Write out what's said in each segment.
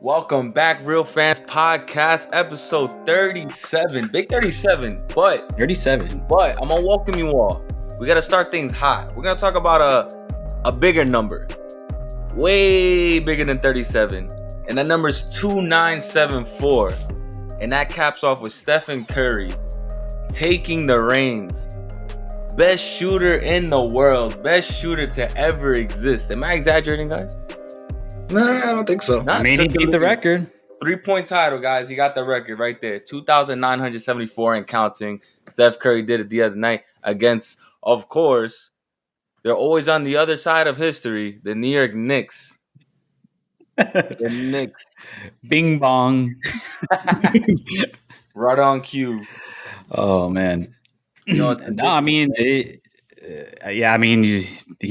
Welcome back, Real Fans Podcast, episode 37. Big 37, but 37. I'm gonna welcome you all. We gotta start things hot. We're gonna talk about a bigger number, way bigger than 37, and that number is 2974, and that caps off with Stephen Curry taking the reins. Best shooter in the world, best shooter to ever exist. Am I exaggerating, guys? Nah, I don't think so. I mean, he beat the record. 3-point title, guys. He got the record right there. 2,974 and counting. Steph Curry did it the other night against, of course, they're always on the other side of history, the New York Knicks. The Knicks. Bing bong. Right on cue. Oh, man. He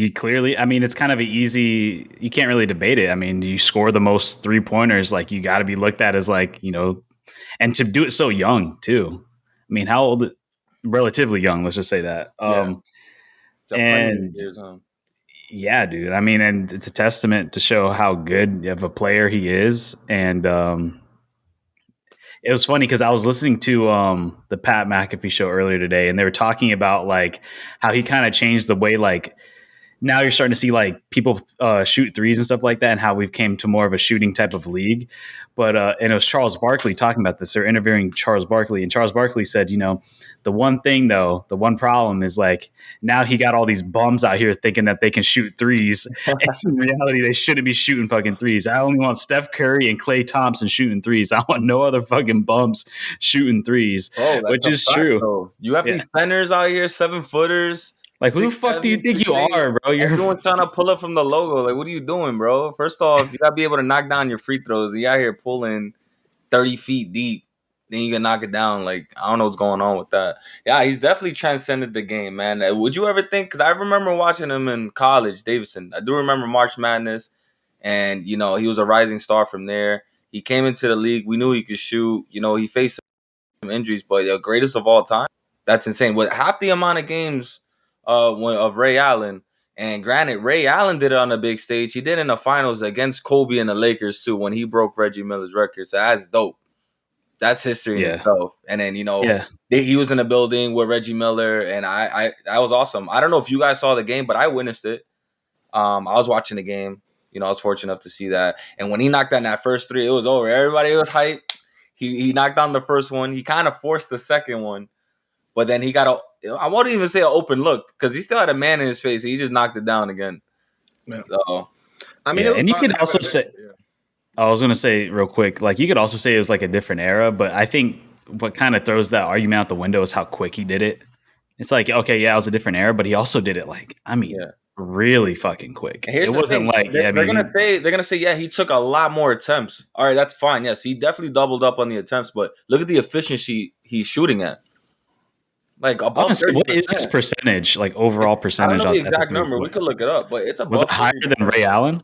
clearly, it's kind of an easy, you can't really debate it. I mean, you score the most 3-pointers, like you got to be looked at as and to do it so young too. I mean, how old? Relatively young, let's just say that. Yeah, dude. I mean, and it's a testament to show how good of a player he is. And it was funny because I was listening to the Pat McAfee show earlier today, and they were talking about how he kind of changed the way now you're starting to see people shoot threes and stuff like that, and how we've came to more of a shooting type of league. But and it was Charles Barkley talking about this. They're interviewing Charles Barkley, and Charles Barkley said, the one thing though, the one problem is now he got all these bums out here thinking that they can shoot threes. And in reality, they shouldn't be shooting fucking threes. I only want Steph Curry and Klay Thompson shooting threes. I want no other fucking bums shooting threes, which is true. Though. You have these centers out here, 7-footers. Who the fuck do you think you are, bro? Everyone's trying to pull up from the logo. What are you doing, bro? First off, you got to be able to knock down your free throws. You out here pulling 30 feet deep. Then you can knock it down. I don't know what's going on with that. Yeah, he's definitely transcended the game, man. Would you ever think, because I remember watching him in college, Davidson. I do remember March Madness. And, he was a rising star from there. He came into the league. We knew he could shoot. He faced some injuries, but the greatest of all time. That's insane. With half the amount of games of Ray Allen, and granted, Ray Allen did it on a big stage. He did it in the finals against Kobe and the Lakers too when he broke Reggie Miller's record. So that's dope. That's history in itself. And then he was in a building with Reggie Miller, and I that was awesome. I don't know if you guys saw the game, but I witnessed it. I was watching the game. I was fortunate enough to see that. And when he knocked down that first three, it was over. Everybody was hyped. He knocked down the first one. He kind of forced the second one, but then he got I won't even say an open look because he still had a man in his face. He just knocked it down again. Yeah. So, and you could also say, I was going to say real quick, you could also say it was a different era, but I think what kind of throws that argument out the window is how quick he did it. It's okay, yeah, it was a different era, but he also did it really fucking quick. It wasn't they're gonna say, yeah, he took a lot more attempts. All right, that's fine. Yes, he definitely doubled up on the attempts, but look at the efficiency he's shooting at. Honestly, what is his percentage? Overall percentage? I don't know the exact number. We could look it up, but it's above. Was it higher than Ray Allen?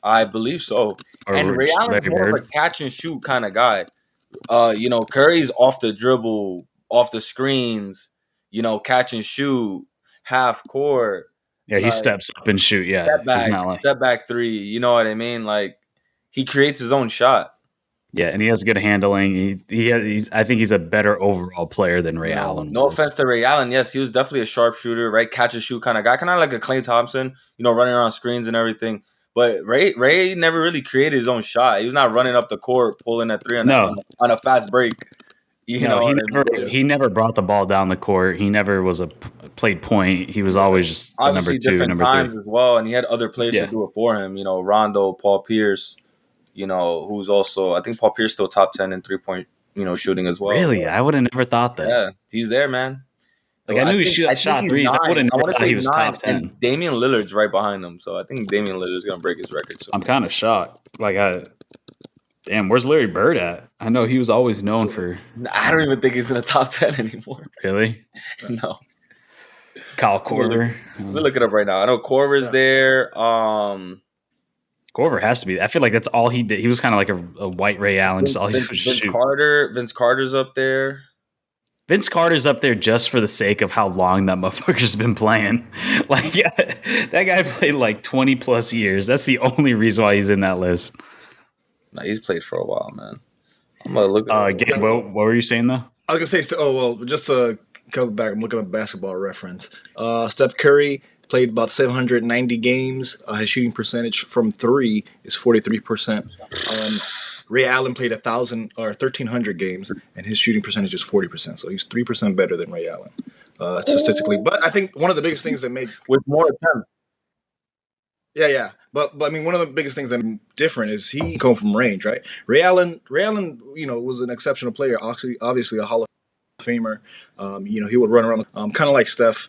I believe so. And Ray Allen's more of a catch and shoot kind of guy. Curry's off the dribble, off the screens. Catch and shoot, half court. Yeah, he steps up and shoot. Yeah, step back three. You know what I mean? He creates his own shot. Yeah, and he has good handling. I think he's a better overall player than Ray Allen. No offense to Ray Allen. Yes, he was definitely a sharpshooter, right? Catch and shoot kind of guy, kind of like a Klay Thompson, running around screens and everything. But Ray never really created his own shot. He was not running up the court, pulling a three on a fast break. He never brought the ball down the court. He never was played point. He was always just obviously number 2, number 3 as well. And he had other players to do it for him. Rondo, Paul Pierce. Who's also, I think Paul Pierce still top 10 in 3-point, shooting as well. Really? I would have never thought that. Yeah, he's there, man. I knew he shot threes. I would have never thought he was top 10. And Damian Lillard's right behind him, so I think Damian Lillard's going to break his record soon. I'm kind of shocked. Damn, where's Larry Bird at? I know he was always known for... I don't even think he's in the top 10 anymore. Really? No. Kyle Korver. We'll look it up right now. I know Korver's there. Korver has to be. I feel like that's all he did. He was kind of a white Ray Allen. Just all he would shoot. Vince Carter's up there. Vince Carter's up there just for the sake of how long that motherfucker's been playing. That guy played 20 plus years. That's the only reason why he's in that list. Nah, he's played for a while, man. I'm gonna look at Gabe, what were you saying though? I was gonna say, just to cover back, I'm looking up Basketball Reference. Steph Curry played about 790 games. His shooting percentage from three is 43%. Ray Allen played 1,300 games, and his shooting percentage is 40%. So he's 3% better than Ray Allen statistically. But I think one of the biggest things that made with more attempts. Yeah. But I mean, one of the biggest things that different is he come from range, right? Ray Allen, was an exceptional player. Obviously a Hall of Famer. He would run around, kind of like Steph.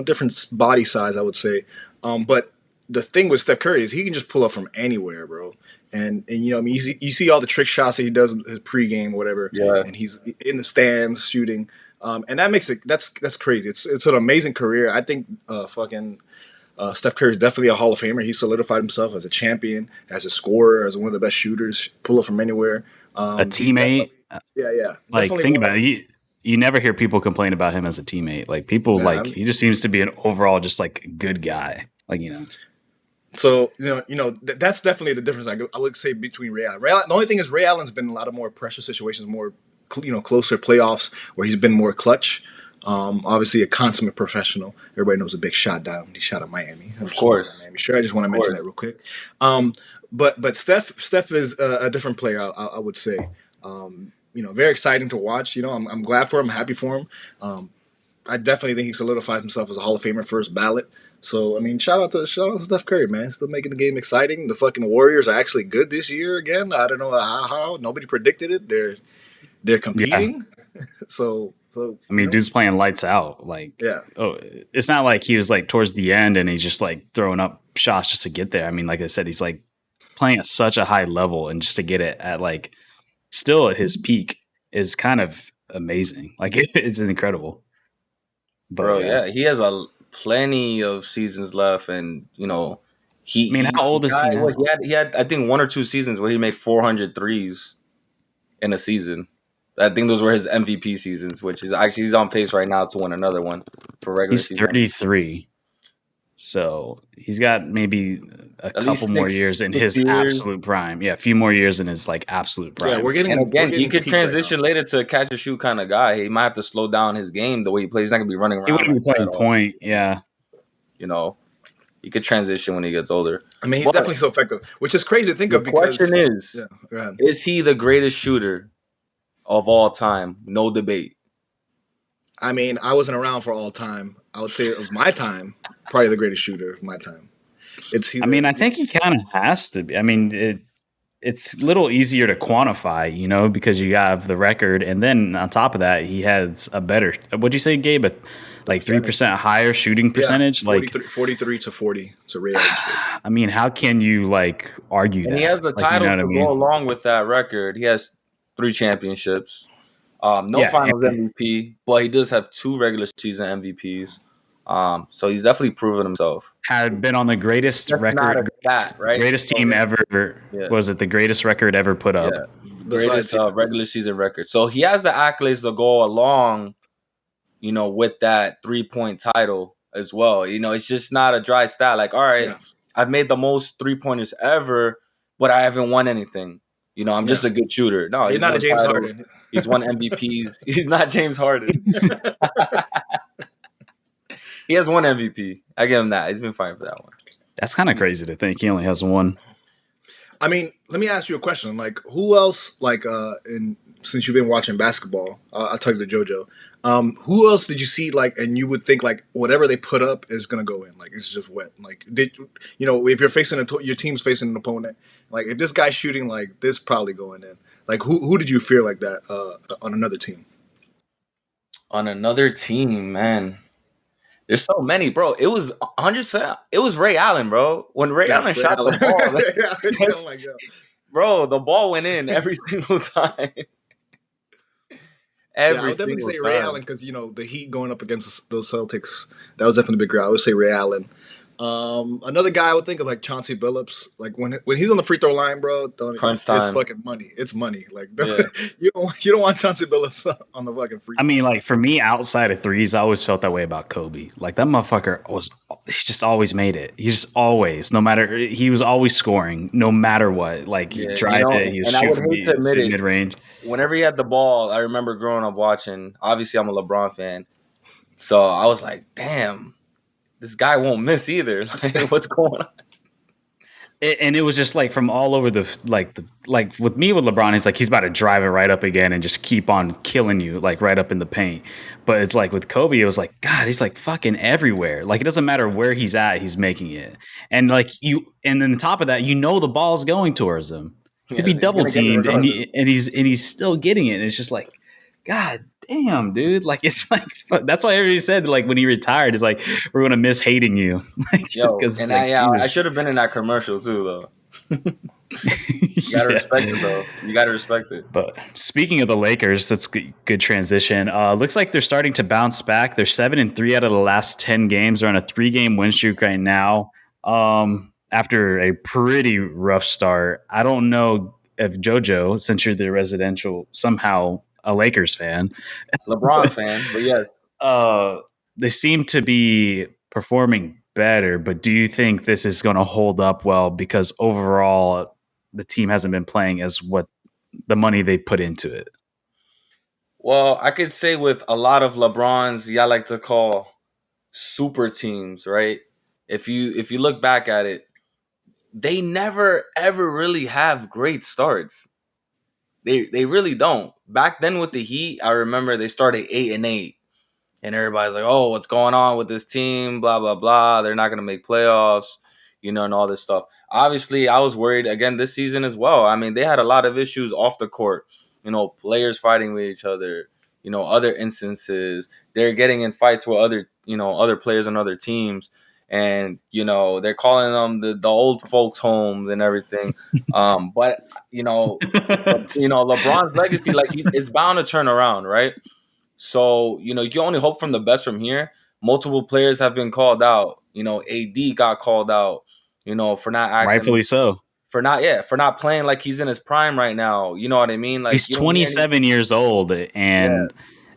Different body size, I would say. But the thing with Steph Curry is he can just pull up from anywhere, bro. And you see all the trick shots that he does his pregame, whatever. Yeah. And he's in the stands shooting. And that makes it that's crazy. It's an amazing career. I think Steph Curry is definitely a Hall of Famer. He solidified himself as a champion, as a scorer, as one of the best shooters, pull up from anywhere. A teammate. Yeah. Like, Definitely think about it. You never hear people complain about him as a teammate. Like, people he just seems to be an overall just like good guy. Like, So that's definitely the difference. I would say between Ray Allen. The only thing is Ray Allen's been in a lot of more pressure situations, more closer playoffs where he's been more clutch. Obviously a consummate professional. Everybody knows a big shot down. He shot at Miami. Of course. Sure, I just want to mention that real quick. But Steph is a different player. I would say. Very exciting to watch. I'm glad for him. I'm happy for him. I definitely think he solidified himself as a Hall of Famer first ballot. So I mean, shout out to Steph Curry, man. Still making the game exciting. The fucking Warriors are actually good this year again. I don't know how. Nobody predicted it. They're competing. Yeah. So I mean, dude's playing lights out. Like, it's not like he was like towards the end and he's just like throwing up shots just to get there. I mean, like I said, he's like playing at such a high level, and just to get it at like still at his peak is kind of amazing. Like, it's incredible. But, bro, he has plenty of seasons left, and how old is he now? He had I think 1 or 2 seasons where he made 400 threes in a season. I think those were his MVP seasons, which is actually he's on pace right now to win another one for regular season. He's 33. So he's got maybe a couple more years in his absolute prime. Yeah, a few more years in his like absolute prime. Yeah, he could transition later to a catch and shoot kind of guy. He might have to slow down his game the way he plays. He's not gonna be running around. He wouldn't be playing point. Yeah, he could transition when he gets older. I mean, he's definitely so effective, which is crazy to think of. The question is he the greatest shooter of all time? No debate. I mean, I wasn't around for all time. I would say of my time, probably the greatest shooter of my time. I think he kind of has to be. I mean, it's a little easier to quantify, because you have the record, and then on top of that, he has a better. What'd you say, Gabe? Like 3% higher shooting percentage, 43 to 40. So Ray I mean, how can you like argue that? And he has the title to go along with that record. He has 3 championships. Finals MVP, but he does have 2 regular season MVPs. So he's definitely proven himself. Had been on the greatest record, greatest team ever. Yeah. Was it the greatest record ever put up? Yeah. Greatest regular season record. So he has the accolades to go along, with that 3-point title as well. It's just not a dry stat. Like, all right, I've made the most 3-pointers ever, but I haven't won anything. I'm just a good shooter. No, he's not a James Harden. He's won MVPs. He's not James Harden. He has 1 MVP. I give him that. He's been fine for that one. That's kind of crazy to think he only has 1. I mean, let me ask you a question. Like, who else? Like, since you've been watching basketball, I'll talk to JoJo. Who else did you see? Like, and you would think like whatever they put up is gonna go in. Like, it's just wet. Like, if you're facing your team's facing an opponent, like if this guy's shooting like this, probably going in. Like, who did you fear like that on another team? On another team, man. There's so many, bro. It was 100%. It was Ray Allen, bro. When Ray Allen shot the ball, bro, the ball went in every single time. I would definitely say Ray Allen because the Heat going up against those Celtics, that was definitely a big grab. I would say Ray Allen. Another guy I would think of like Chauncey Billups. Like when he's on the free throw line, bro, Crunch it's time. fucking money. It's money. Like Yeah. you don't want Chauncey Billups on the fucking free I throw mean, line. like for me, outside of threes, I always felt that way about Kobe. Like that motherfucker he just always made it. He just always, no matter, he was always scoring, no matter what. Like he Yeah, drive it, he was and I shoot would from hate to admit it. mid range. Whenever he had the ball, I remember growing up watching. Obviously, I'm a LeBron fan, so I was like, "Damn, this guy won't miss either." Like, what's going on? And it was just like from all over like with me with LeBron, it's like he's about to drive it right up again and just keep on killing you like right up in the paint. But it's like with Kobe, it was like God, he's like fucking everywhere. Like it doesn't matter where he's at, he's making it. And like and then on top of that, the ball's going towards him. He'd Yeah, be he's double gonna get it teamed, regardless. and he's still getting it. And it's just like God damn, dude. Like it's like that's why everybody said like when he retired, it's like we're gonna miss hating you, like just Yo, because it's and like I Jesus. should have been in that commercial too, though. You gotta Yeah. respect it, though. You gotta respect it. But speaking of the Lakers, that's good transition. Looks like they're starting to bounce back. They're 7-3 out of the last 10 games. They're on a 3-game win streak right now. After a pretty rough start. I don't know if JoJo, since you're the residential, somehow a Lakers fan, LeBron fan, but yes. they seem to be performing better. But do you think this is going to hold up well? Because overall, the team hasn't been playing as what the money they put into it. Well, I could say with a lot of LeBron's, y'all like to call super teams, right? If you look back at it, they never ever really have great starts. They really don't. Back then with the Heat, I remember they started 8-8. And everybody's like, "Oh, what's going on with this team? Blah blah blah. They're not going to make playoffs, and all this stuff." Obviously, I was worried again this season as well. I mean, they had a lot of issues off the court. Players fighting with each other. Other instances they're getting in fights with other players on other teams, and they're calling them the old folks' homes and everything. But LeBron's legacy, like it's bound to turn around, right? So, you can only hope from the best from here. Multiple players have been called out. AD got called out, for not acting, Rightfully so. for not playing like he's in his prime right now. You know what I mean? Like He's you don't hear any. 27 years old, Yeah, and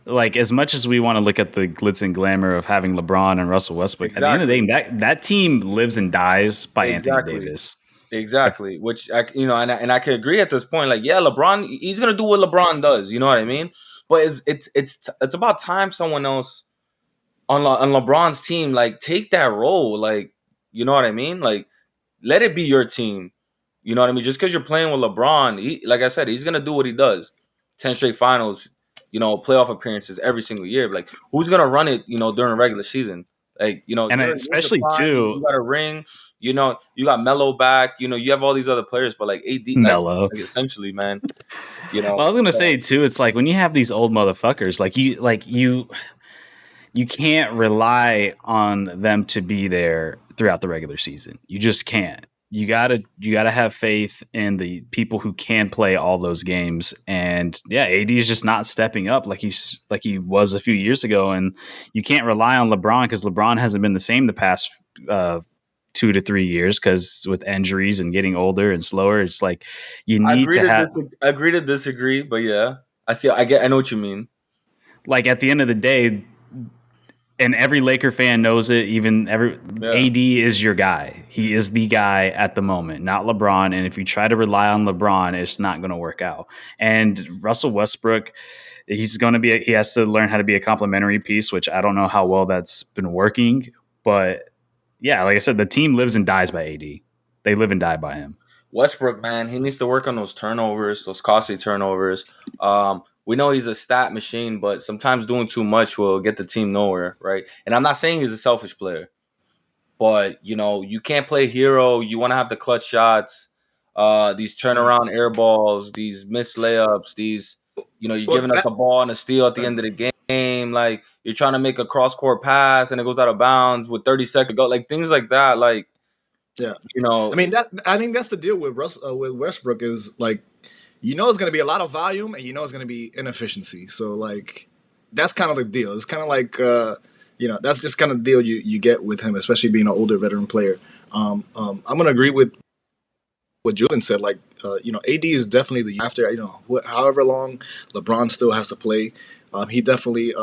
like as much as we want to look at the glitz and glamour of having LeBron and Russell Westbrook, at the end of the exactly, day, that team lives and dies by Anthony exactly, Davis. exactly. Which and I could agree at this point. Like, yeah, LeBron, he's gonna do what LeBron does. You know what I mean? But it's about time someone else on LeBron's team like take that role. Like, you know what I mean? Like, let it be your team. You know what I mean? Just because you're playing with LeBron, like I said, he's gonna do what he does. 10 straight finals, playoff appearances every single year. Like, who's gonna run it? During the regular season. Like, And you're in your especially prime. You too, got a ring. You got Melo back. You have all these other players, but like AD, Melo. like essentially, man. Well, I was gonna So say too, it's like when you have these old motherfuckers, you can't rely on them to be there throughout the regular season. You just can't. You gotta have faith in the people who can play all those games. And yeah, AD is just not stepping up like he was a few years ago. And you can't rely on LeBron because LeBron hasn't been the same the past 2 to 3 years because with injuries and getting older and slower, it's like you I need to have agree to disagree, but yeah, I know what you mean. like at the end of the day, and every Laker fan knows it. Even every Yeah. AD is your guy. He is the guy at the moment, not LeBron. And if you try to rely on LeBron, it's not going to work out. And Russell Westbrook, he has to learn how to be a complementary piece, which I don't know how well that's been working. But yeah, like I said, the team lives and dies by AD. They live and die by him. Westbrook, man, he needs to work on those turnovers, those costly turnovers. We know he's a stat machine, but sometimes doing too much will get the team nowhere, right? And I'm not saying he's a selfish player, but you can't play hero. You want to have the clutch shots, these turnaround air balls, these missed layups, these you're Well, giving up the ball and a steal at the end of the game. Like you're trying to make a cross court pass and it goes out of bounds with 30 seconds to go, like things like that. Like yeah. you know, I mean I think that's the deal with with Westbrook is like it's going to be a lot of volume and it's going to be inefficiency. So like that's kind of the deal. It's kind of like that's just kind of deal you get with him, especially being an older veteran player. I'm gonna agree with what Julian said. Like, AD is definitely the after however long LeBron still has to play, he definitely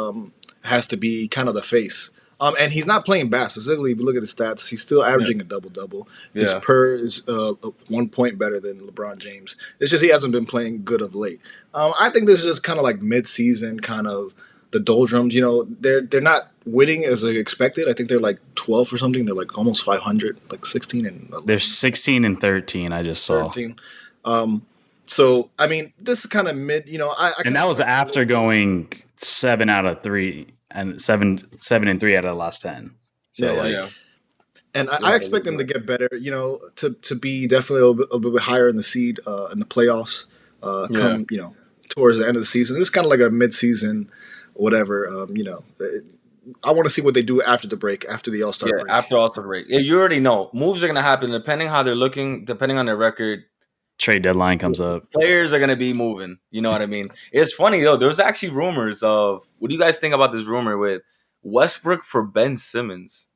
has to be kind of the face. And he's not playing bad. Specifically, if you look at his stats, he's still averaging a double double. His per is 1 point better than LeBron James. It's just he hasn't been playing good of late. I think this is just kind of like mid season, kind of the doldrums. They're not winning as expected. I think they're like 12th or something. They're like almost 500, like 16 and 11. They're 16 and 13. I just saw 13. So I mean, this is kind of mid. And that was after going 7 out of 3 and 7 and 3 out of the last 10. So And I expect them to get better. To be definitely a little bit higher in the seed in the playoffs. Come towards the end of the season. This is kind of like a mid-season, whatever. I want to see what they do after the break, after the All-Star break. After All-Star break. Yeah, you already know. Moves are going to happen depending how they're looking, depending on their record. Trade deadline comes up. Players are going to be moving. You know what I mean? It's funny, though. There was actually rumors of, what do you guys think about this rumor with Westbrook for Ben Simmons?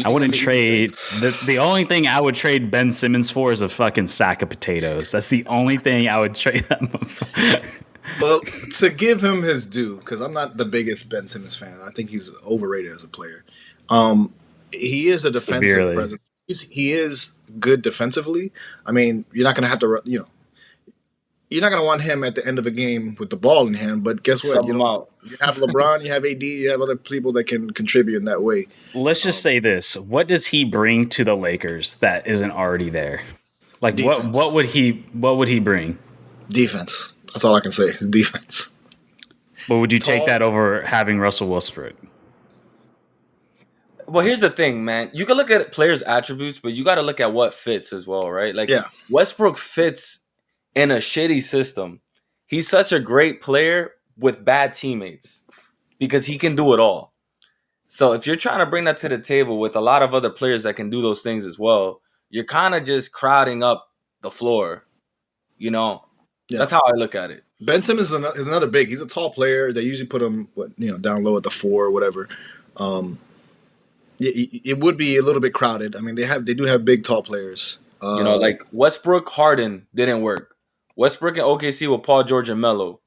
I wouldn't trade. The only thing I would trade Ben Simmons for is a fucking sack of potatoes. That's the only thing I would trade them for. Well, to give him his due, because I'm not the biggest Ben Simmons fan. I think he's overrated as a player. He is a defensive presence. He is good defensively. I mean, you're not going to have to, you're not going to want him at the end of the game with the ball in hand. But guess what? You have LeBron, you have AD, you have other people that can contribute in that way. Let's just say this: what does he bring to the Lakers that isn't already there? Like, what would he bring? Defense. That's all I can say. Is defense. But would you take that over having Russell Westbrook? Well, here's the thing, man. You can look at players' attributes, but you got to look at what fits as well, right? Like, Westbrook fits in a shitty system. He's such a great player with bad teammates because he can do it all. So if you're trying to bring that to the table with a lot of other players that can do those things as well, you're kind of just crowding up the floor. That's how I look at it. Ben Simmons is another big. He's a tall player. They usually put him down low at the 4 or whatever. It would be a little bit crowded. I mean, they do have big, tall players. Like Westbrook, Harden didn't work. Westbrook and OKC with Paul George and Melo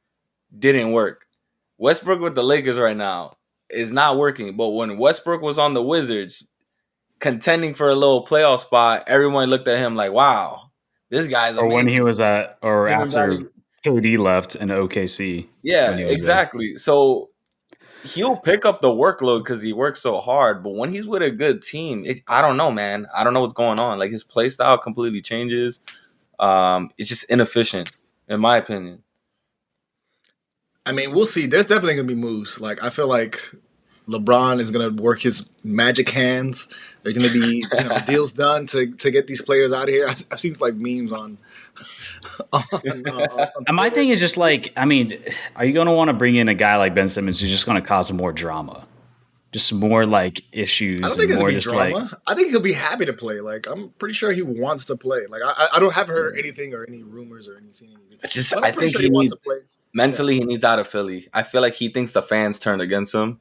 didn't work. Westbrook with the Lakers right now is not working. But when Westbrook was on the Wizards, contending for a little playoff spot, everyone looked at him like, "Wow, this guy's." Or when he was after KD left in OKC. Yeah, exactly. So he'll pick up the workload because he works so hard. But when he's with a good team, I don't know, man. I don't know what's going on. Like, his play style completely changes. It's just inefficient, in my opinion. I mean, we'll see. There's definitely going to be moves. Like, I feel like LeBron is going to work his magic hands. There's going to be deals done to get these players out of here. I've seen like memes on my thing is just like, I mean, are you going to want to bring in a guy like Ben Simmons who's just going to cause more drama? Just more like issues. I don't think it's going to be drama. I think he'll be happy to play. Like, I'm pretty sure he wants to play. Like, I don't have heard anything or any rumors or anything. I think he wants to play. Mentally, he needs out of Philly. I feel like he thinks the fans turned against him.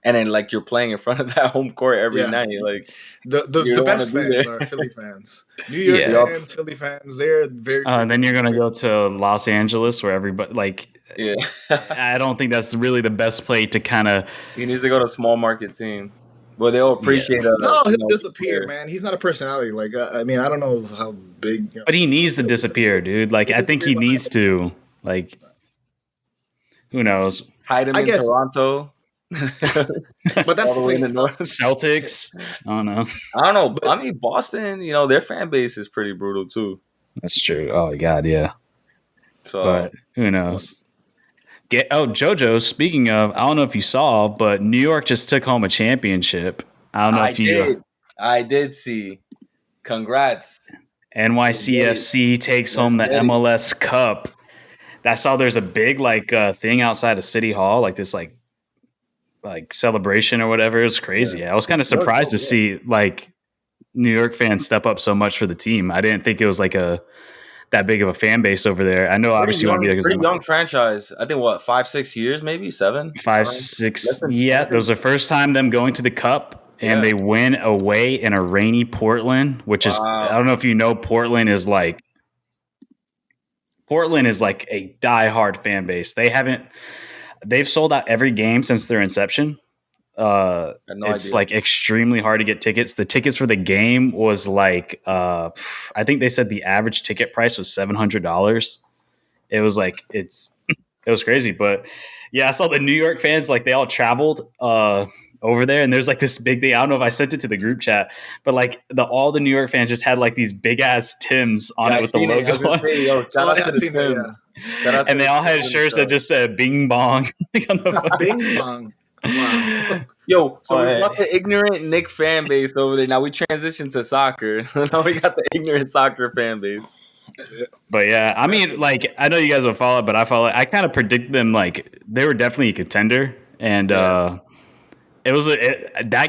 And then, like, you're playing in front of that home court every night. Like, the best fans are Philly fans. New York fans, Philly fans, they're very. Then you're gonna go to Los Angeles, where everybody I don't think that's really the best play to kind of. He needs to go to a small market team. Well, they'll appreciate it. No, he'll disappear, man. He's not a personality. Like, I mean, I don't know how big. But he needs to disappear, dude. Like, I think he needs to. Like, who knows? Hide him in Toronto. But that's all the way in the north. Celtics. I don't know. I mean, Boston. Their fan base is pretty brutal too. That's true. Oh God, yeah. So, but who knows? JoJo. Speaking of, I don't know if you saw, but New York just took home a championship. I don't know if you. I did see. Congrats. NYCFC takes home the MLS Cup. I saw there's a big thing outside of City Hall, like this like celebration or whatever. It was crazy. Yeah. I was kind of surprised to see like New York fans step up so much for the team. I didn't think it was like the that big of a fan base over there. I know obviously you want to be there pretty because young franchise. I think 5-6 years, maybe 7, 5, less 6. than Yeah, that was the first time them going to the Cup, and they win away in a rainy Portland, which is I don't know if you know, Portland is like a diehard fan base. They've sold out every game since their inception. It's idea. like extremely hard to get tickets. The tickets for the game was like I think they said the average ticket price was $700. It was like it was crazy. But yeah, I saw the New York fans, like they all traveled over there, and there's like this big thing. I don't know if I sent it to the group chat, but like all the New York fans just had like these big ass Tims on it with the logo on. Shout out to the Tims. And they all had shirts that just said "Bing Bong" on the Bing Bong. Wow. Yo, so we got the ignorant Knick fan base over there. Now we transitioned to soccer. Now we got the ignorant soccer fan base. But yeah, I mean, like I know you guys will follow it, but I kind of predict them like they were definitely a contender, and that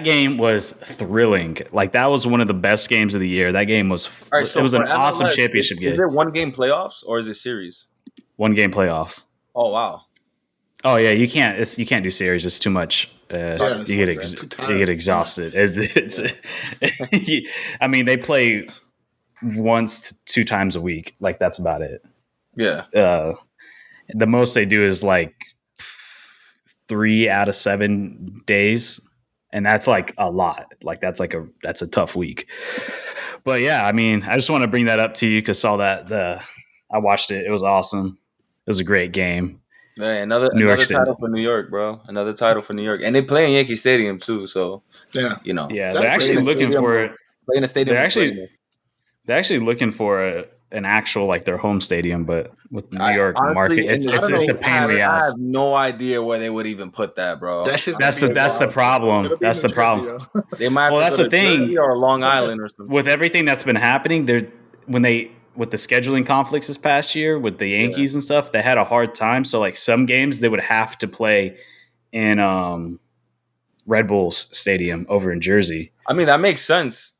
game was thrilling. Like that was one of the best games of the year. That game was it was an awesome championship game. Is it 1-game playoffs or is it series? 1-game playoffs. Oh wow. Oh yeah, you can't do series. It's too much. You get exhausted. I mean, they play once to 2 times a week. Like that's about it. Yeah. The most they do is like 3 out of 7 days, and that's like a lot. Like that's a tough week. But yeah, I mean, I just want to bring that up to you because I watched it. It was awesome. It was a great game. Yeah, another title for New York, bro. Another title for New York, and they play in Yankee Stadium too. So yeah, they're actually looking for it. Playing a stadium. They're actually looking for an actual like their home stadium, but with the New York market, it's a pain in the ass. I have no idea where they would even put that, bro. That's the problem. That's the problem. They might. Well, that's the thing. Or Long Island or something. With everything that's been happening, with the scheduling conflicts this past year with the Yankees and stuff, they had a hard time. So like some games they would have to play in Red Bull's stadium over in Jersey. I mean, that makes sense.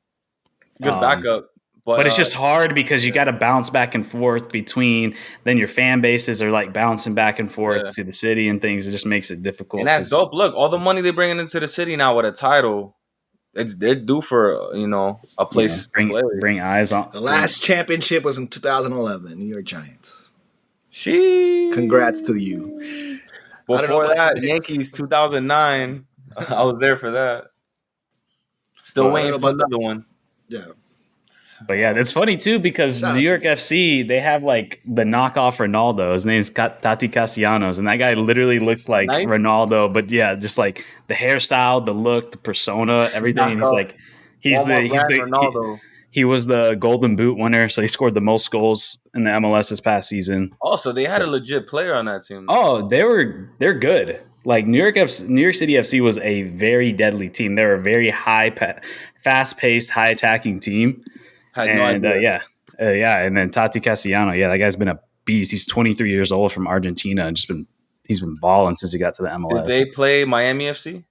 Good backup. But it's just hard because you got to bounce back and forth between then your fan bases are like bouncing back and forth to the city and things. It just makes it difficult. And that's dope. Look, all the money they're bringing into the city now with a title, they're due for a place to play. Bring eyes on. The last championship was in 2011, New York Giants. Congrats to you. Before that, Yankees 2009. I was there for that. Still waiting for another one. Yeah. But yeah, it's funny too because New York FC, they have like the knockoff Ronaldo. His name's Tati Castellanos, and that guy literally looks like Ronaldo. But yeah, just like the hairstyle, the look, the persona, everything. And he's Ronaldo. He was the Golden Boot winner, so he scored the most goals in the MLS this past season. Oh, so they had a legit player on that team. Oh, they're good. Like New York City FC was a very deadly team. They're a very fast-paced, high-attacking team. And and then Tati Castellano, that guy's been a beast. He's 23 years old from Argentina and he's been balling since he got to the MLS. Did they play Miami FC?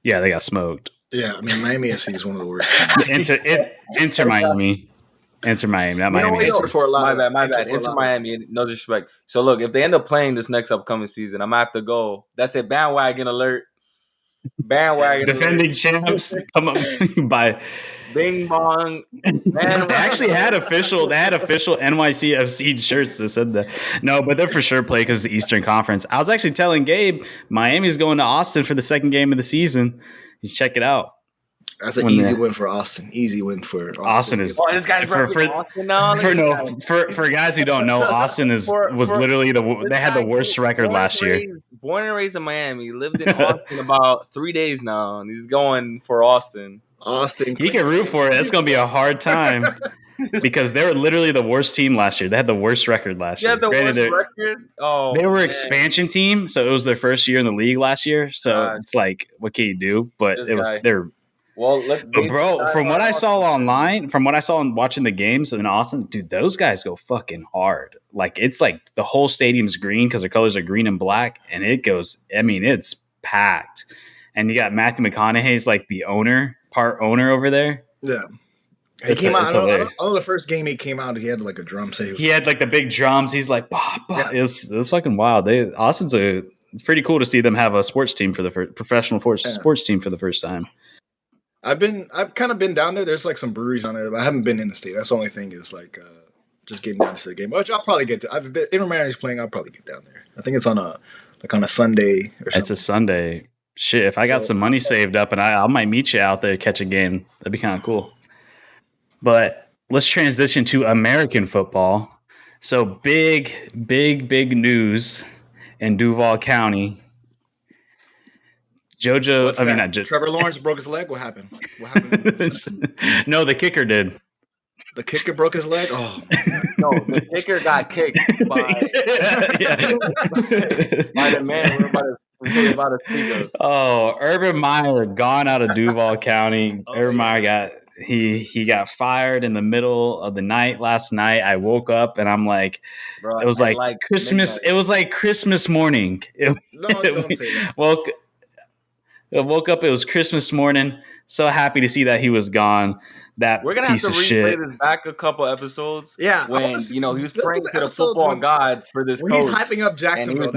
Yeah, they got smoked. Yeah, I mean Miami FC is one of the worst teams. Inter Miami, not Miami. My bad. Inter Miami. No disrespect. So look, if they end up playing this next upcoming season, I'm gonna have to go. That's a bandwagon alert. Defending champs. Come on, by. Bing bong. They actually had official NYCFC shirts that said that. No, but they're for sure play because it's the Eastern Conference. I was actually telling Gabe Miami's going to Austin for the second game of the season. You check it out. That's an easy win for Austin. Easy win for Austin. Is this guy's for Austin now. For guys who don't know, Austin was literally they had the worst record last year. Born and raised in Miami, lived in Austin about 3 days now, and he's going for Austin. He can root for it. It's going to be a hard time because they were literally the worst team last year. They had the worst record last year. Worst record? Oh, they were expansion team, so it was their first year in the league last year. So it's like, what can you do? But from what I saw online, from what I saw in watching the games in Austin, dude, those guys go fucking hard. Like it's like the whole stadium's green because their colors are green and black, and it goes. I mean, it's packed. And you got Matthew McConaughey's like the part owner over there. Yeah. He came out. It's I hilarious. know the first game he came out, he had like a drum set. He had like the big drums. He's like, bah, bah. Yeah. It was fucking wild. It's pretty cool to see them have a sports team for the professional sports team for the first time. I've kind of been down there. There's like some breweries on there, but I haven't been in the state. That's the only thing is like just getting down to the game, which I'll probably get to. I've been Urban Meyer is playing. I'll probably get down there. I think it's on a Sunday or something. It's a Sunday. Shit, if I got some money saved up and I might meet you out there, catch a game. That'd be kind of cool. But let's transition to American football. So big news in Duval County. Trevor Lawrence broke his leg. What happened? No, the kicker did. The kicker broke his leg? Oh, no, the kicker got kicked by the man we're about to speak of. Oh, Urban Meyer gone out of Duval County. Urban Meyer he got fired in the middle of the night last night. I woke up and I'm like, bro, it was like Christmas. Midnight. It was like Christmas morning. Don't say that. I woke up. It was Christmas morning. So happy to see that he was gone. We're gonna have to replay this back a couple episodes. Yeah, when he was praying to the football gods for this coach. He's hyping up Jacksonville.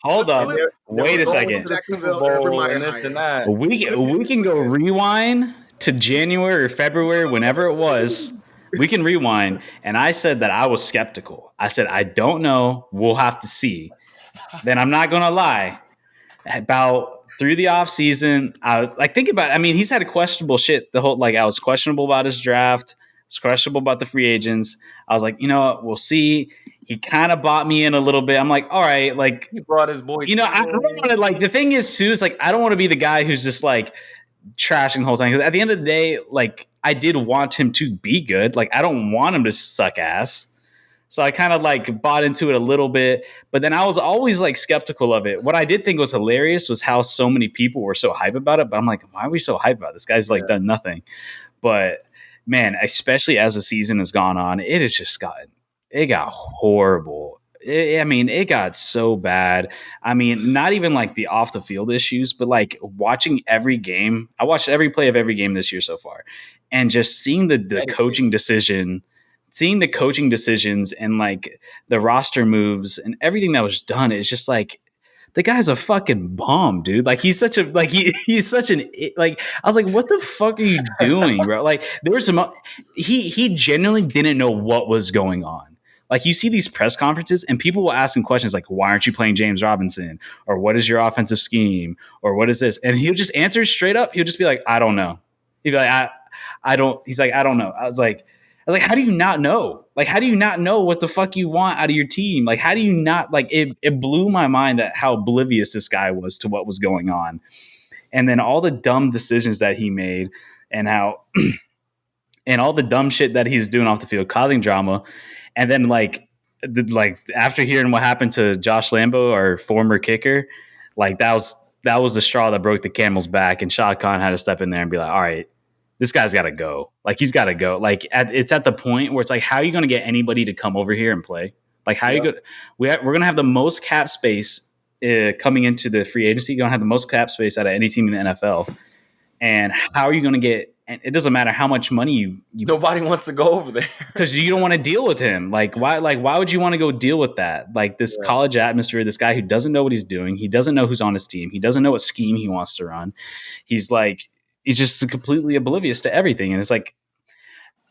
Hold up. Wait a second. We can go rewind to January or February, whenever it was. We can rewind. And I said that I was skeptical. I said, I don't know. We'll have to see. Then I'm not gonna lie. About through the off season, think about it. I mean, he's had a questionable shit I was questionable about his draft. I was questionable about the free agents. I was like, you know what? We'll see. He kind of bought me in a little bit. I'm like, all right, like he brought his boy. I don't want to the thing is too, is like I don't want to be the guy who's just like trashing the whole time. Because at the end of the day, like I did want him to be good. Like I don't want him to suck ass. So I kind of bought into it a little bit, but then I was always skeptical of it. What I did think was hilarious was how so many people were so hype about it. But I'm like, why are we so hype about it? This guy's done nothing. But man, especially as the season has gone on, it got horrible. It got so bad. I mean, not even the off the field issues, but watching every game. I watched every play of every game this year so far, and just seeing the coaching decision. Seeing the coaching decisions and the roster moves and everything that was done is just the guy's a fucking bum, dude. He's such a he's such an I was like, what the fuck are you doing, bro? There was some he genuinely didn't know what was going on. You see these press conferences and people will ask him questions like, why aren't you playing James Robinson? Or what is your offensive scheme? Or what is this? And he'll just answer straight up. He'll just be like, I don't know. He'd be like, I don't. He's like, I don't know. I was like, how do you not know? How do you not know what the fuck you want out of your team? How do you not it blew my mind that how oblivious this guy was to what was going on. And then all the dumb decisions that he made and how and all the dumb shit that he's doing off the field, causing drama. And then after hearing what happened to Josh Lambo, our former kicker, that was the straw that broke the camel's back. And Shad Khan had to step in there and be like, all right, this guy's got to go. He's got to go. It's at the point where it's how are you going to get anybody to come over here and play? How are you going? We're going to have the most cap space coming into the free agency. You're going to have the most cap space out of any team in the NFL. And how are you going to get? And it doesn't matter how much money you. Nobody wants to go over there because you don't want to deal with him. Why would you want to go deal with that? This college atmosphere. This guy who doesn't know what he's doing. He doesn't know who's on his team. He doesn't know what scheme he wants to run. He's just completely oblivious to everything. And it's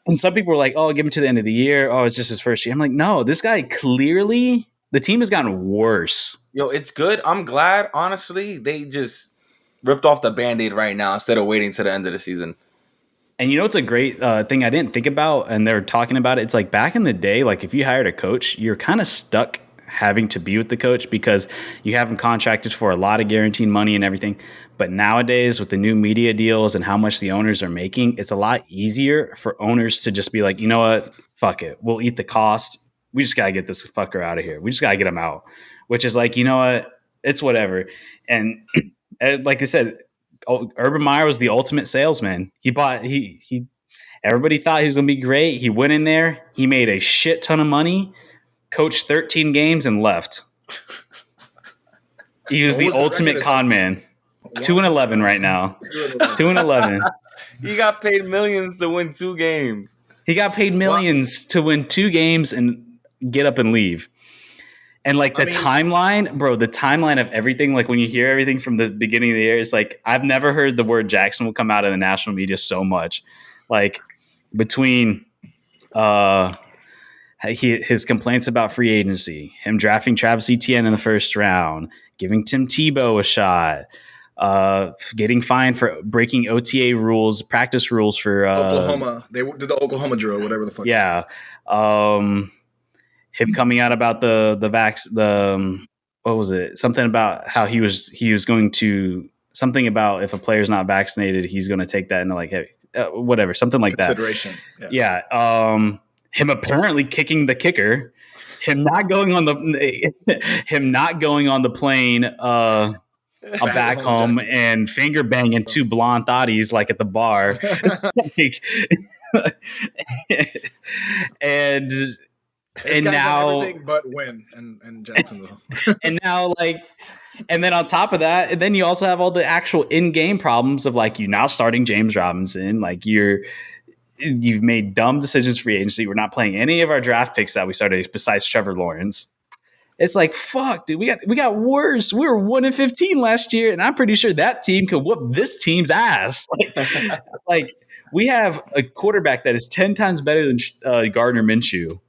and some people were like, oh, give him to the end of the year. Oh, it's just his first year. I'm like, no, this guy clearly, the team has gotten worse. Yo, it's good. I'm glad, honestly, they just ripped off the Band-Aid right now instead of waiting to the end of the season. And it's a great thing I didn't think about. And they're talking about it. It's back in the day, if you hired a coach, you're kind of stuck having to be with the coach because you have him contracted for a lot of guaranteed money and everything. But nowadays with the new media deals and how much the owners are making, it's a lot easier for owners to just be like, you know what? Fuck it. We'll eat the cost. We just got to get this fucker out of here. We just got to get him out, which is you know what? It's whatever. And like I said, Urban Meyer was the ultimate salesman. Everybody thought he was going to be great. He went in there. He made a shit ton of money, coached 13 games and left. He was the ultimate con man. 2-11 right now. 2-11. He got paid millions to win 2 games. He got paid millions to win 2 games and get up and leave. And like the timeline, bro, the timeline of everything, like when you hear everything from the beginning of the year, it's like I've never heard the word Jackson will come out of the national media so much. Like between his complaints about free agency, him drafting Travis Etienne in the first round, giving Tim Tebow a shot, getting fined for breaking OTA rules, practice rules for Oklahoma. They did the Oklahoma drill, whatever the fuck. Yeah. Him coming out about what was it? Something about how he was going to something about if a player's not vaccinated, he's going to take that into like hey, whatever, something like consideration. That. Yeah. Him apparently kicking the kicker, him not going on the plane back home and finger banging 2 blonde thotties like at the bar. And now everything but win and Jacksonville. And now and then on top of that, and then you also have all the actual in-game problems of like you now starting James Robinson, like you've made dumb decisions free agency. We're not playing any of our draft picks that we started besides Trevor Lawrence. It's like fuck, dude. We got worse. We were 1-15 last year, and I'm pretty sure that team could whoop this team's ass. Like we have a quarterback that is 10 times better than Gardner Minshew.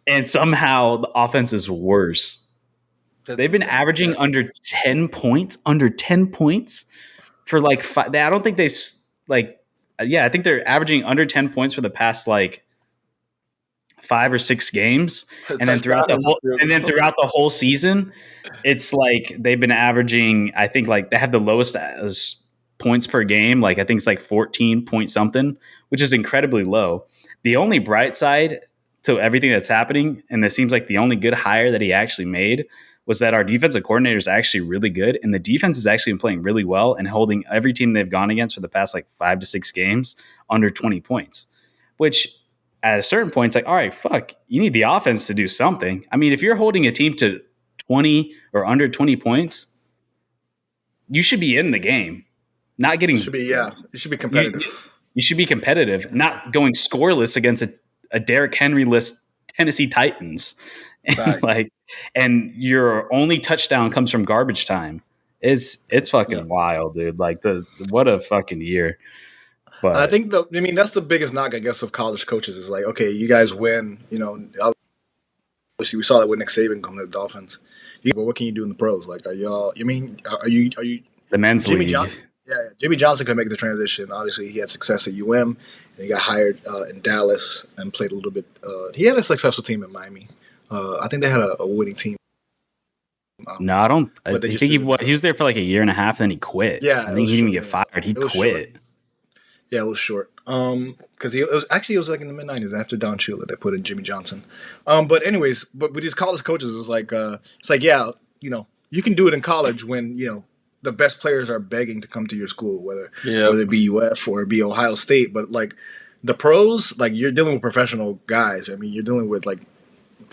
And somehow the offense is worse. They've been averaging under 10 points for like 5. I don't think they I think they're averaging under 10 points for the past like 5 or 6 games. And then throughout the whole season, it's like they've been averaging, I think like they have the lowest points per game. Like I think it's like 14 point something, which is incredibly low. The only bright side to everything that's happening, and it seems like the only good hire that he actually made, was that our defensive coordinator is actually really good, and the defense has actually been playing really well and holding every team they've gone against for the past like 5 to 6 games under 20 points, which at a certain point, it's like, all right, fuck, you need the offense to do something. I mean, if you're holding a team to 20 or under 20 points, you should be in the game, not getting. It should be competitive. You should be competitive, not going scoreless against a Derrick Henry-less Tennessee Titans. And your only touchdown comes from garbage time. It's fucking wild, dude. Like what a fucking year. But I think that's the biggest knock, I guess, of college coaches is like, okay, you guys win, obviously we saw that with Nick Saban coming to the Dolphins. But what can you do in the pros? Like, are you the men's Jimmy league? Johnson? Yeah, Jimmy Johnson could make the transition. Obviously, he had success at UM, and he got hired in Dallas and played a little bit. He had a successful team in Miami. I think they had a winning team. No, I don't. I think he was there for like a year and a half, and then he quit. Yeah, I think he didn't even get fired. He quit. Short. Yeah, it was short. Because it was like in the mid-90s after Don Shula they put in Jimmy Johnson. But anyways, but with these college coaches, it's like you can do it in college when the best players are begging to come to your school, whether it be UF or it be Ohio State. But like the pros, like you're dealing with professional guys. I mean, you're dealing with like.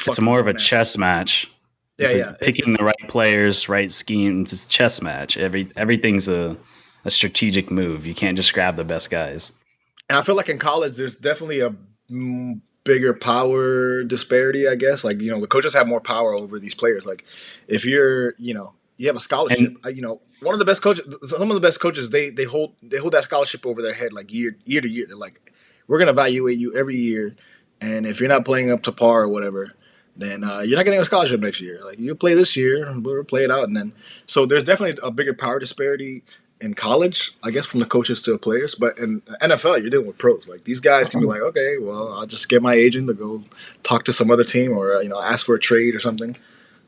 It's more of a chess match. It's picking the right players, right schemes. It's a chess match. Everything's a strategic move. You can't just grab the best guys. And I feel like in college, there's definitely a bigger power disparity, I guess. Like, the coaches have more power over these players. Like, if you're, you have a scholarship, one of the best coaches, some of the best coaches, they hold that scholarship over their head, like year to year. They're like, we're going to evaluate you every year. And if you're not playing up to par or whatever, then you're not getting a scholarship next year. Like, you play this year, we'll play it out. And then, so there's definitely a bigger power disparity in college, I guess, from the coaches to the players. But in NFL, you're dealing with pros. Like, these guys can be like, okay, well, I'll just get my agent to go talk to some other team or, ask for a trade or something.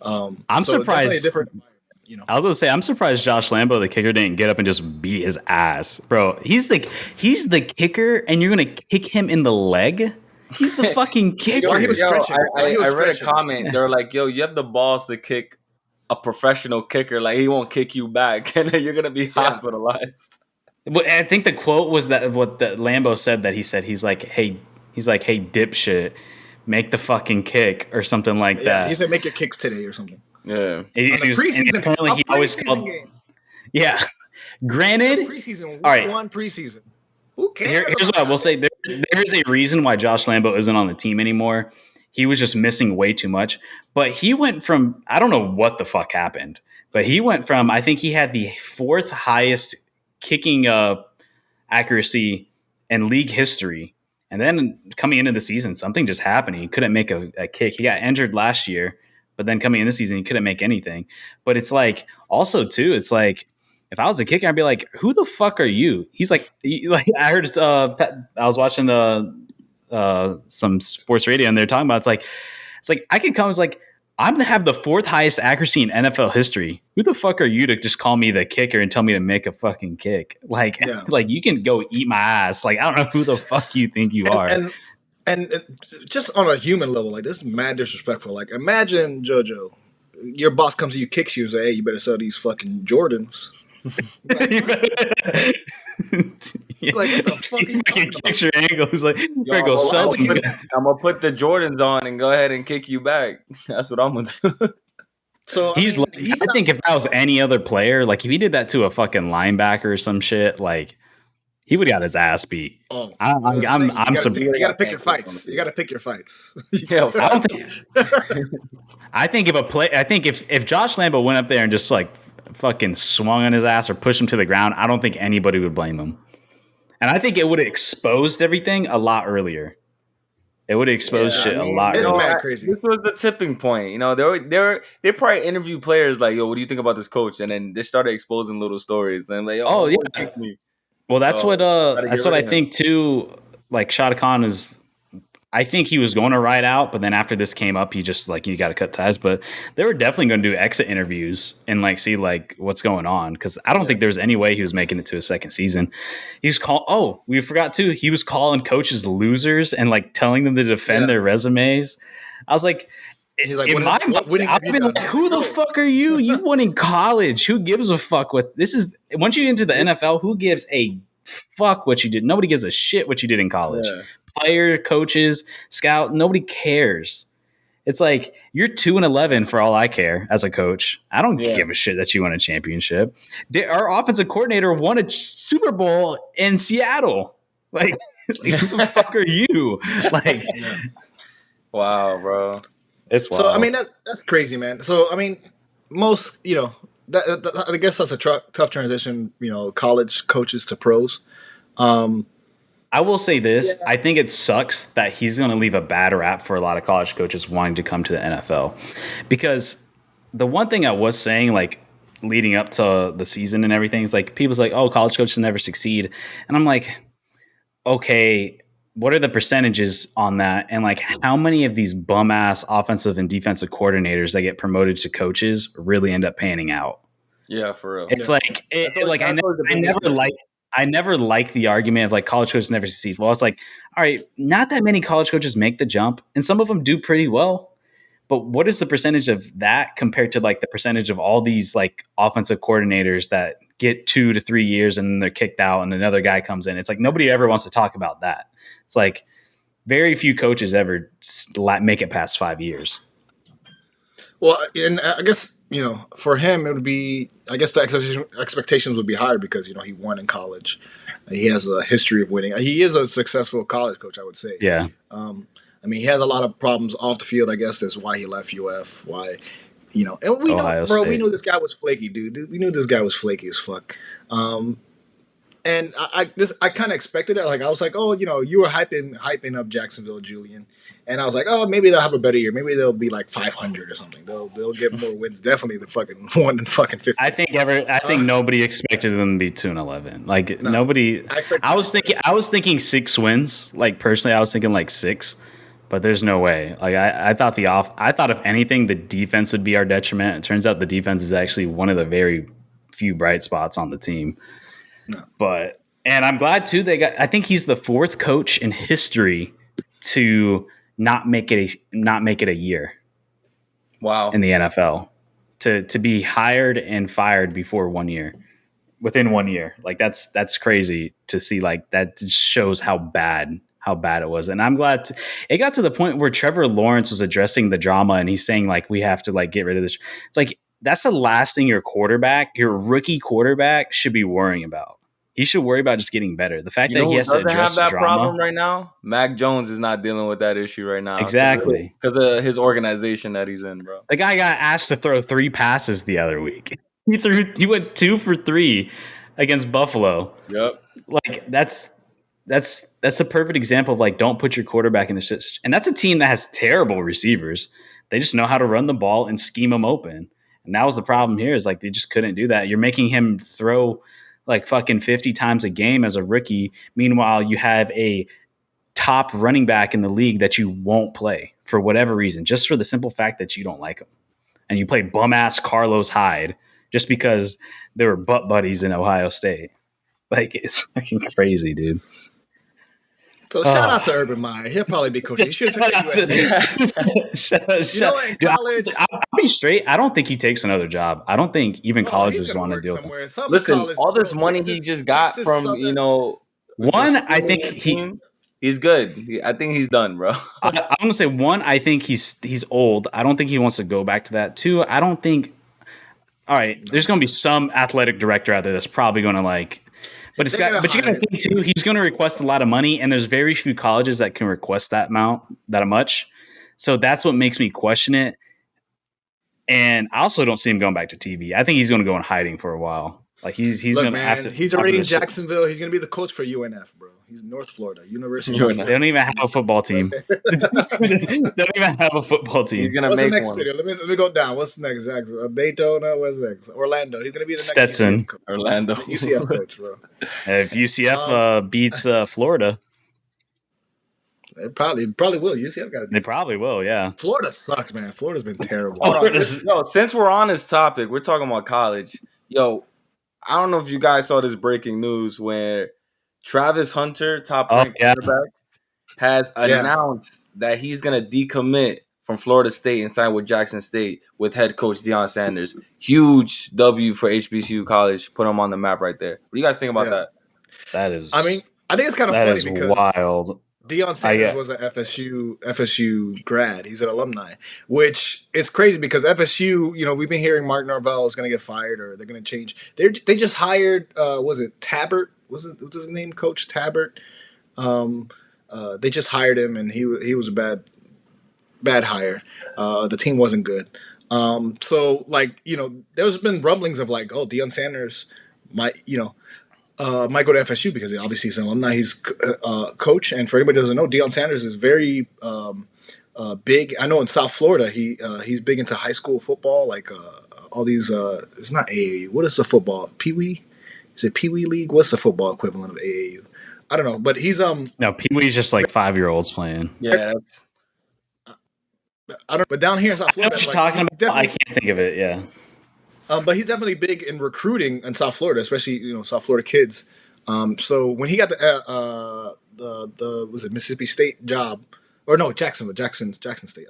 I'm surprised. I was going to say, I'm surprised Josh Lambo, the kicker, didn't get up and just beat his ass. Bro, he's the kicker, and you're going to kick him in the leg? He's the fucking kicker. I read a comment. They're like, yo, you have the balls to kick a professional kicker. Like, he won't kick you back. And then you're going to be hospitalized. But I think the quote was that what the Lambo said that he's like, hey, dipshit, make the fucking kick or something like that. He said, make your kicks today or something. Yeah. Apparently he always called. Game. Yeah. Granted, Preseason, all right. 1 preseason. Who cares? Here's what I will say. There's a reason why Josh Lambo isn't on the team anymore. He was just missing way too much. But he went from, I don't know what the fuck happened, but he went from, I think he had the 4th highest kicking accuracy in league history. And then coming into the season, something just happened. He couldn't make a kick. He got injured last year, but then coming in the season, he couldn't make anything. But it's like, also too, it's like, if I was a kicker, I'd be like, "Who the fuck are you?" He's like I heard. I was watching some sports radio, and they're talking about it's like I could come. It's like I'm gonna have the 4th highest accuracy in NFL history. Who the fuck are you to just call me the kicker and tell me to make a fucking kick? Like, like you can go eat my ass. Like I don't know who the fuck you think you are. And just on a human level, like this is mad disrespectful. Like imagine JoJo, your boss comes to you, kicks you, and say, "Hey, you better sell these fucking Jordans." Like what the fuck are you talking about? Kicks your ankle. He's like, "Better go sell them." I'm gonna put the Jordans on and go ahead and kick you back. That's what I'm gonna do. So I think if that was any other player, like if he did that to a fucking linebacker or some shit, like he would have got his ass beat. Oh, I'm surprised. You gotta pick your fights. You gotta pick your fights. Yeah, I don't think. I think if Josh Lambo went up there and just like fucking swung on his ass or pushed him to the ground, I don't think anybody would blame him. And I think it would have exposed everything a lot earlier. It would have exposed shit a lot earlier. earlier. Mad crazy. This was the tipping point. You know, they probably interview players like, "Yo, what do you think about this coach?" And then they started exposing little stories. And like, "Oh yeah." Well, that's what I think too. Like Shad Khan is. I think he was going to ride out, but then after this came up, he just like, you got to cut ties. But they were definitely going to do exit interviews and like see like what's going on, because I don't think there was any way he was making it to a second season. He was we forgot too. He was calling coaches losers and like telling them to defend their resumes. I was like, he's like, in my mind, I've been like, who the fuck are you? You won in college. Who gives a fuck what this is? Once you get into the NFL, who gives a fuck what you did? Nobody gives a shit what you did in college. Yeah. Player, coaches, scout, nobody cares. It's like you're 2-11 for all I care as a coach. I don't give a shit that you won a championship. Our offensive coordinator won a Super Bowl in Seattle. Like who the fuck are you? Like, wow, bro. It's wild. So I mean that's crazy, man. So I mean, most I guess that's a tough transition. College coaches to pros. I will say this. Yeah. I think it sucks that he's going to leave a bad rap for a lot of college coaches wanting to come to the NFL. Because the one thing I was saying, like, leading up to the season and everything, is like, people's like, oh, college coaches never succeed. And I'm like, okay, what are the percentages on that? And, like, how many of these bum-ass offensive and defensive coordinators that get promoted to coaches really end up panning out? Yeah, for real. It's I never liked the argument of like college coaches never succeed. Well, it's like, all right, not that many college coaches make the jump, and some of them do pretty well. But what is the percentage of that compared to like the percentage of all these like offensive coordinators that get 2 to 3 years and then they're kicked out and another guy comes in? It's like nobody ever wants to talk about that. It's like very few coaches ever make it past 5 years. Well, and I guess, for him, it would be, I guess the expectations would be higher because, he won in college. He has a history of winning. He is a successful college coach, I would say. Yeah. I mean, he has a lot of problems off the field, I guess. That's why he left UF, and we knew this guy was flaky, dude. We knew this guy was flaky as fuck. And I kind of expected it. Like, I was like, oh, you were hyping up Jacksonville, Julian. And I was like, oh, maybe they'll have a better year. Maybe they'll be like 500 or something. They'll get more wins. Definitely the fucking 1 in fucking 50. I think nobody expected them to be 2-11. Like nobody. I was thinking 6 wins. Like personally, I was thinking like 6. But there's no way. Like I thought if anything, the defense would be our detriment. It turns out the defense is actually one of the very few bright spots on the team. No. And I'm glad too. I think he's the 4th coach in history to not make it a year. Wow. In the NFL, to be hired and fired before 1 year, within 1 year, like that's crazy to see. Like that just shows how bad it was. And I'm glad it got to the point where Trevor Lawrence was addressing the drama and he's saying like we have to like get rid of this. It's like that's the last thing your rookie quarterback should be worrying about. He should worry about just getting better. The fact You that know he who has to doesn't address have that drama. problem right now? Mac Jones is not dealing with that issue right now Exactly. because of his organization that he's in, bro. The guy got asked to throw 3 passes the other week. He went 2 for 3 against Buffalo. Yep. Like that's a perfect example of like, don't put your quarterback in the shit. And that's a team that has terrible receivers. They just know how to run the ball and scheme them open. And that was the problem here, is like they just couldn't do that. You're making him throw like fucking 50 times a game as a rookie. Meanwhile, you have a top running back in the league that you won't play for whatever reason, just for the simple fact that you don't like him. And you play bum ass Carlos Hyde just because they were butt buddies in Ohio State. Like, it's fucking crazy, dude. So shout out to Urban Meyer. He'll probably be coaching. He should have taken USC. You know, in college, I'll be straight. I don't think he takes another job. I don't think even colleges want to deal with him. Listen, college, all this bro, money Texas, he just got Texas from, Southern. you know, one, I think he's good. I think he's done, bro. I'm gonna say one, I think he's old. I don't think he wants to go back to that. Two, I don't think. All right, there's gonna be some athletic director out there that's probably gonna like. But you got to think too. He's going to request a lot of money, and there's very few colleges that can request that much. So that's what makes me question it. And I also don't see him going back to TV. I think he's going to go in hiding for a while. Like he's going to have to. He's already in Jacksonville. He's going to be the coach for UNF, bro. He's in North Florida, University. They don't even have a football team. They don't even have a football team. He's going to make the next one. City? Let me go down. What's the next? Jacksonville, Daytona. What's next? Orlando. He's going to be the next Stetson. Orlando. UCF coach, bro. If UCF beats Florida, they probably will. UCF got. They probably will. Yeah. Florida sucks, man. Florida's been terrible. Yo, since we're on this topic, we're talking about college. Yo, I don't know if you guys saw this breaking news where Travis Hunter, top-ranked quarterback, has announced that he's going to decommit from Florida State and sign with Jackson State with head coach Deion Sanders. Huge W for HBCU college. Put him on the map right there. What do you guys think about that? That is. I mean, I think it's kind of funny because wild. Deion Sanders was an FSU grad. He's an alumni, which is crazy because FSU, you know, we've been hearing Mark Norvell is going to get fired or they're going to change. They just hired, was it Tabbert? What's his name? Coach Tabbert. They just hired him, and he was a bad hire. The team wasn't good. So like, you know, there's been rumblings of like, oh, Deion Sanders might go to FSU because obviously he's an alumni. He's coach, and for anybody who doesn't know, Deion Sanders is very big. I know in South Florida he's big into high school football, like all these. It's not AAU. What is the football? Pee Wee? Is it Pee Wee League? What's the football equivalent of AAU? I don't know, but he's no, Pee Wee's just like 5-year-olds playing. Yeah, I don't. But down here in South Florida, I know what you're talking about. I can't think of it. Yeah. But he's definitely big in recruiting in South Florida, especially, you know, South Florida kids. So when he got the was it Mississippi State job, or no, Jackson State.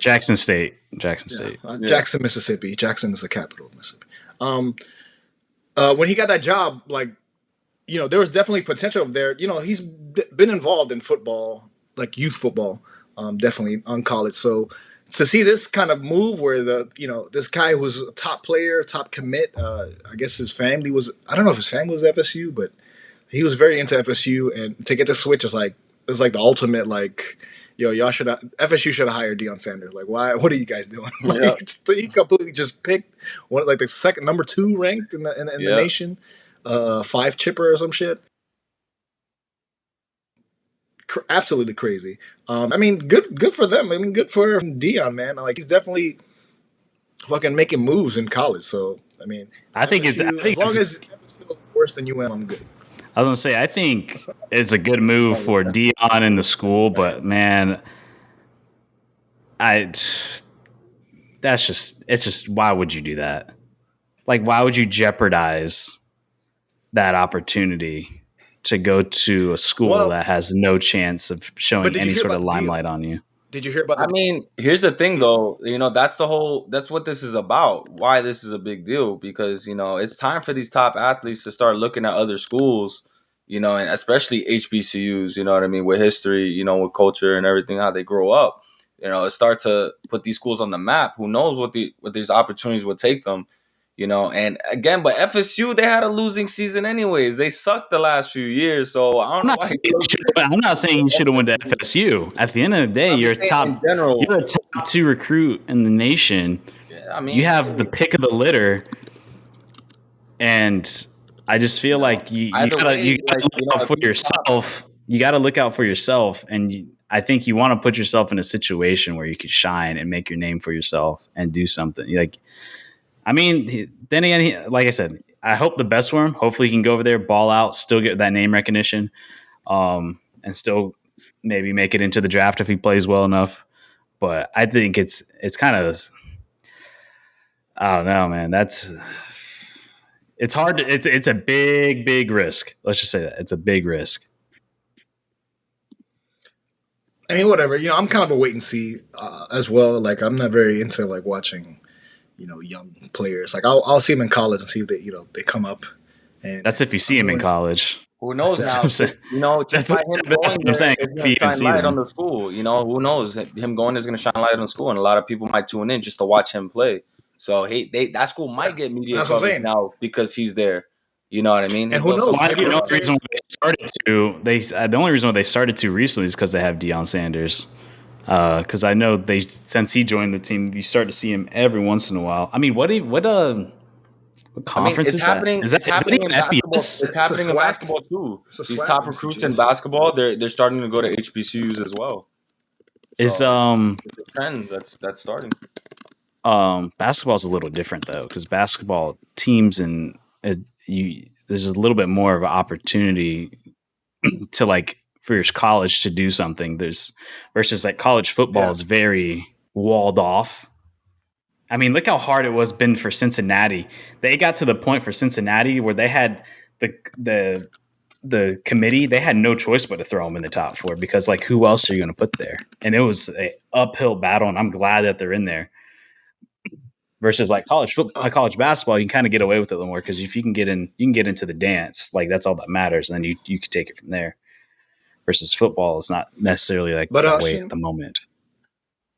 Jackson State. Jackson, Mississippi. Jackson is the capital of Mississippi. When he got that job, like, you know, there was definitely potential there. You know, he's been involved in football, like youth football, definitely on college. So to see this kind of move where this guy was a top player, top commit, I guess his family was, I don't know if his family was FSU, but he was very into FSU, and to get the switch is like, it's like the ultimate, like, yo, FSU should have hired Deion Sanders. Like, why? What are you guys doing? Like, he completely just picked one, like the second, number 2 ranked in the nation, 5 chipper or some shit. Absolutely crazy. I mean, good for them. I mean, good for Deion, man. Like, he's definitely fucking making moves in college. So, I mean, I think as long as it's worse than UM, I'm good. I was gonna say, I think it's a good move for Deion in the school, but man, it's just why would you do that? Like, why would you jeopardize that opportunity to go to a school that has no chance of showing any sort of limelight on you? Did you hear about I mean, here's the thing though, you know, that's what this is about. Why this is a big deal, because, you know, it's time for these top athletes to start looking at other schools, you know, and especially HBCUs, you know what I mean, with history, you know, with culture and everything, how they grow up. You know, it starts to put these schools on the map. Who knows what these opportunities will take them. And again, but FSU, they had a losing season anyways. They sucked the last few years, so I don't know why. I'm not saying you should have went to FSU. At the end of the day, you're a top 2 recruit in the nation. Yeah, I mean, you have the pick of the litter, and I just feel like you gotta look out for yourself. You got to look out for yourself, and I think you want to put yourself in a situation where you can shine and make your name for yourself and do something. Like, I mean, then again, like I said, I hope the best for him. Hopefully, he can go over there, ball out, still get that name recognition, and still maybe make it into the draft if he plays well enough. But I think it's kind of, I don't know, man. It's hard. It's a big risk. Let's just say that it's a big risk. I mean, whatever. I'm kind of a wait and see as well. Like, I'm not very into like watching, young players. Like, I'll see them in college and see if they come up. And that's if you see him in college. Who knows now? Just by him going there, it's going to shine light on the school. Who knows? Him going is going to shine light on the school, and a lot of people might tune in just to watch him play. So that school might get media coverage now because he's there. You know what I mean? And who knows? The only reason why they started to recently is because they have Deion Sanders. Because I know since he joined the team, you start to see him every once in a while. I mean, what conference is happening? Is that happening in basketball? It's happening in basketball too. These top recruits in basketball, they're starting to go to HBCUs as well. It's a trend that's starting. Basketball is a little different though, because basketball teams and there's a little bit more of an opportunity to like for your college to do something. Versus like college football is very walled off. I mean, look how hard it was been for Cincinnati. They got to the point for Cincinnati where they had the committee. They had no choice but to throw them in the top 4 because like who else are you going to put there? And it was an uphill battle, and I'm glad that they're in there. Versus like college football, college basketball, you can kind of get away with it a little more because if you can get in, you can get into the dance. Like that's all that matters, and then you can take it from there. Versus football is not necessarily like that way at the moment.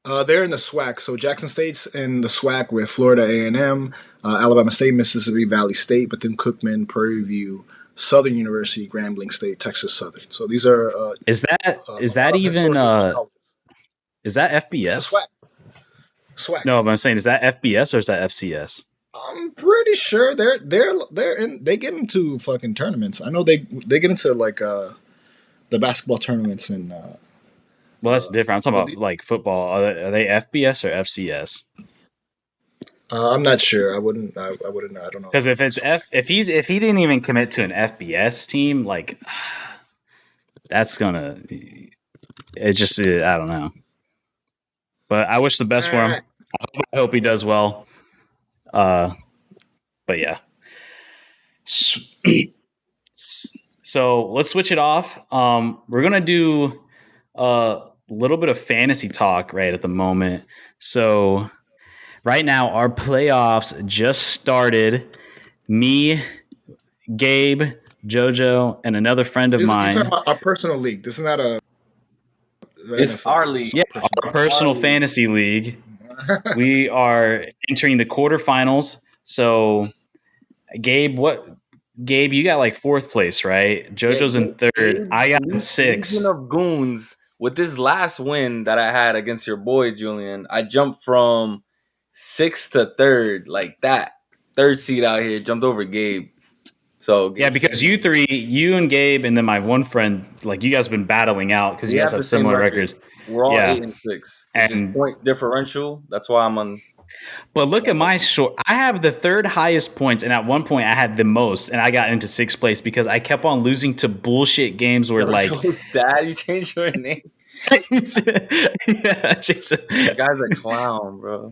They're in the SWAC, so Jackson State's in the SWAC with Florida A&M, Alabama State, Mississippi Valley State, but then Cookman, Prairie View, Southern University, Grambling State, Texas Southern. So these are is that FBS? SWAC. No, but I'm saying, is that FBS or is that FCS? I'm pretty sure they get into fucking tournaments. I know they get into like the basketball tournaments and. Well, that's different. I'm talking about like football. Are they FBS or FCS? I'm not sure. I wouldn't know. I don't know. Because if he didn't even commit to an FBS team, like that's gonna. It just I don't know. But I wish the best for him. I hope he does well. But yeah. So let's switch it off. We're gonna do a little bit of fantasy talk right at the moment. So right now our playoffs just started. Me, Gabe, JoJo, and another friend of mine. You're talking about our personal league. This is not a. It's our league. Yeah, our personal fantasy league. We are entering the quarterfinals. So, Gabe, you got like 4th place, right? JoJo's in 3rd. I got in 6th. Of goons, with this last win that I had against your boy Julian, I jumped from 6th to 3rd, like that. 3rd seed out here, jumped over Gabe. So yeah, because you and Gabe, and then my one friend, like you guys have been battling out because you guys have similar records. We're all 8 and 6. It's and just point differential. That's why I'm on. But look at my short. I have the 3rd highest points, and at one point I had the most, and I got into 6th place because I kept on losing to bullshit games where like. Dad, you changed your name. Yeah, Jason. That guy's a clown, bro.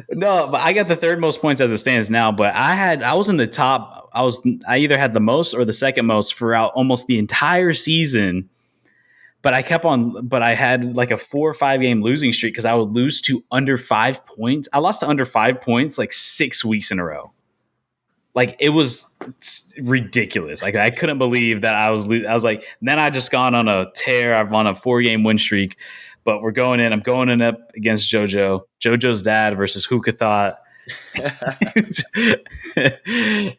No, but I got the 3rd most points as it stands now. But I was in the top. I either had the most or the 2nd most throughout almost the entire season. But I kept on. But I had like a 4 or 5 game losing streak because I would lose to under 5 points. I lost to under 5 points like 6 weeks in a row. Like it was ridiculous. Like I couldn't believe that I was like, then I just gone on a tear. I'm on a 4 game win streak, but I'm going in up against JoJo's dad versus Hookah Thought.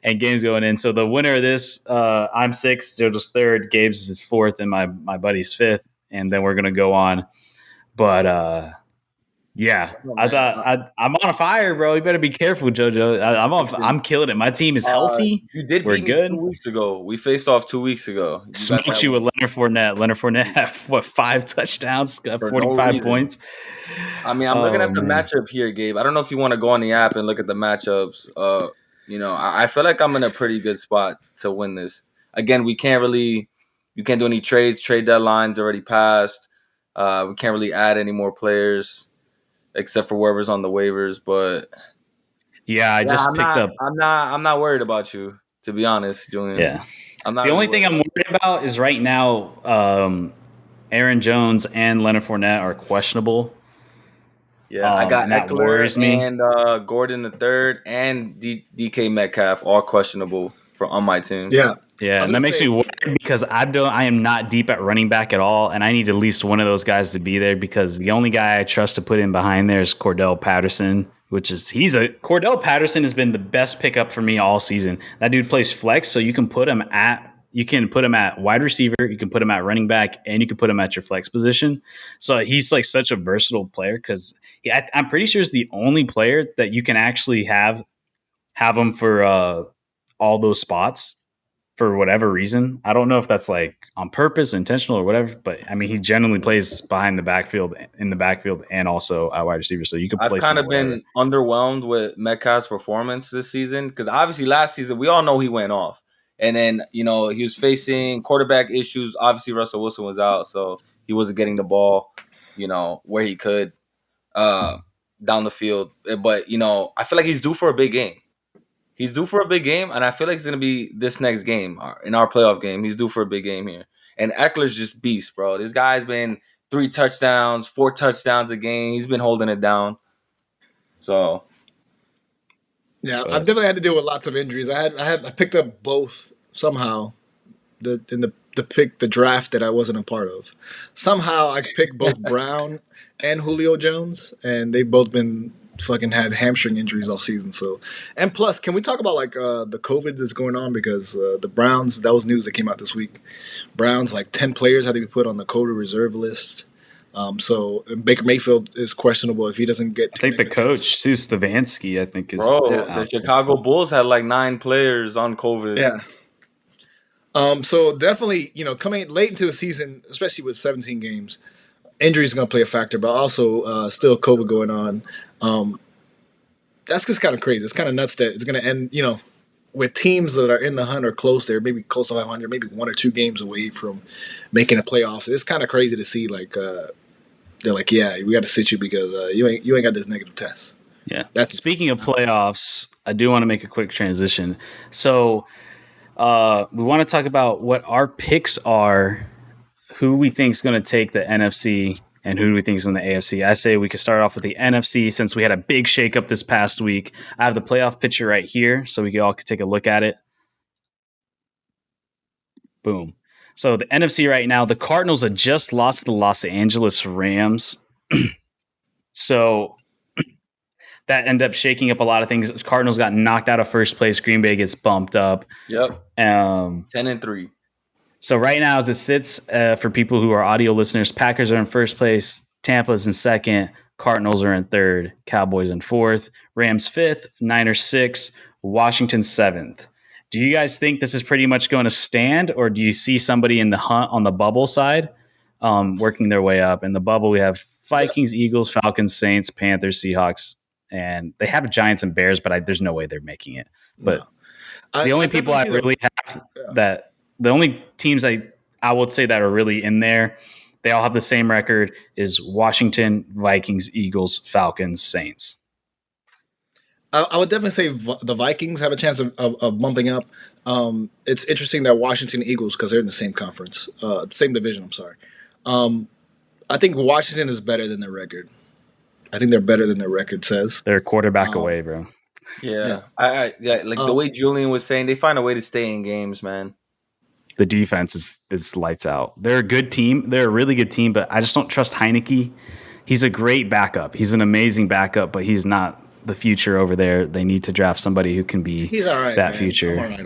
and games going in. So the winner of this, I'm sixth, Jojo's third, Gabe's is fourth, and my buddy's fifth. And then we're gonna go on. But yeah, Oh, I man. thought I'm on fire, bro. You better be careful, JoJo. I'm killing it. My team is healthy. You did We're beat me good. 2 weeks ago. We faced off 2 weeks ago. Smoked you with Leonard Fournette. Leonard Fournette had, 5 touchdowns, got 45 points. I mean, I'm looking at the matchup here, Gabe. I don't know if you want to go on the app and look at the matchups. I feel like I'm in a pretty good spot to win this. Again, you can't do any trades. Trade deadline's already passed. We can't really add any more players except for whoever's on the waivers. But I just picked up. I'm not worried about you, to be honest, Julian. Yeah. I'm not. The only thing I'm worried about is right now, Aaron Jones and Leonard Fournette are questionable. Yeah, I got Eckler and Gordon the third and DK Metcalf all questionable on my team. Yeah, and that makes me worried because I am not deep at running back at all, and I need at least one of those guys to be there because the only guy I trust to put in behind there is Cordell Patterson, Cordell Patterson has been the best pickup for me all season. That dude plays flex, so you can put him at wide receiver, you can put him at running back, and you can put him at your flex position. So he's like such a versatile player because I'm pretty sure he's the only player that you can actually have him for all those spots for whatever reason. I don't know if that's like on purpose, intentional, or whatever, but I mean, he generally plays in the backfield, and also at wide receiver. So you can. I've kind of been underwhelmed with Metcalf's performance this season because obviously last season we all know he went off, and then he was facing quarterback issues. Obviously Russell Wilson was out, so he wasn't getting the ball, where he could down the field. But I feel like he's due for a big game. He's due for a big game, and I feel like it's going to be this next game in our playoff game. He's due for a big game here. And Eckler's just beast, bro. This guy's been 3 touchdowns, 4 touchdowns a game. He's been holding it down. So, yeah, I've definitely had to deal with lots of injuries. I picked up both somehow the draft that I wasn't a part of. Somehow I picked both Brown and Julio Jones, and they've both been fucking had hamstring injuries all season. So, and plus, can we talk about the COVID that's going on because the Browns, that was news that came out this week. Browns, 10 players had to be put on the COVID reserve list. So Baker Mayfield is questionable if he doesn't get. I think the coach too, Stefanski, I think is. Bro, the Chicago Bulls had 9 players on COVID. Yeah. So definitely, coming late into the season, especially with 17 games, injuries are going to play a factor, but also still COVID going on. That's just kind of crazy. It's kind of nuts that it's going to end, with teams that are in the hunt or close there, maybe close to 500, maybe 1 or 2 games away from making a playoff. It's kind of crazy to see, they're like, yeah, we got to sit you because you ain't got this negative test. Yeah. Speaking of playoffs, I do want to make a quick transition. So we want to talk about what our picks are, who we think is going to take the NFC and who do we think is in the AFC. I say we could start off with the NFC since we had a big shakeup this past week. I have the playoff picture right here so we all could take a look at it. Boom. So the NFC right now, the Cardinals have just lost to the Los Angeles Rams. So that ended up shaking up a lot of things. Cardinals got knocked out of first place. Green Bay gets bumped up. Yep. 10-3. So right now, as it sits, for people who are audio listeners, Packers are in first place, Tampa's in second, Cardinals are in third, Cowboys in fourth, Rams fifth, Niners sixth, Washington seventh. Do you guys think this is pretty much going to stand, or do you see somebody in the hunt on the bubble side working their way up? In the bubble, we have Vikings, Eagles, Falcons, Saints, Panthers, Seahawks, and they have Giants and Bears, but there's no way they're making it. But the only people I really have that – the only teams I would say that are really in there, they all have the same record, is Washington, Vikings, Eagles, Falcons, Saints. I would definitely say the Vikings have a chance of bumping up. It's interesting that Washington Eagles, because they're in the same conference, same division, I'm sorry. I think Washington is better than their record. I think they're better than their record says. They're a quarterback away, bro. Yeah. The way Julian was saying, they find a way to stay in games, man. The defense is lights out. They're a good team. They're a really good team, but I just don't trust Heineke. He's a great backup. He's an amazing backup, but he's not the future over there. They need to draft somebody who can be He's all right, that man. future.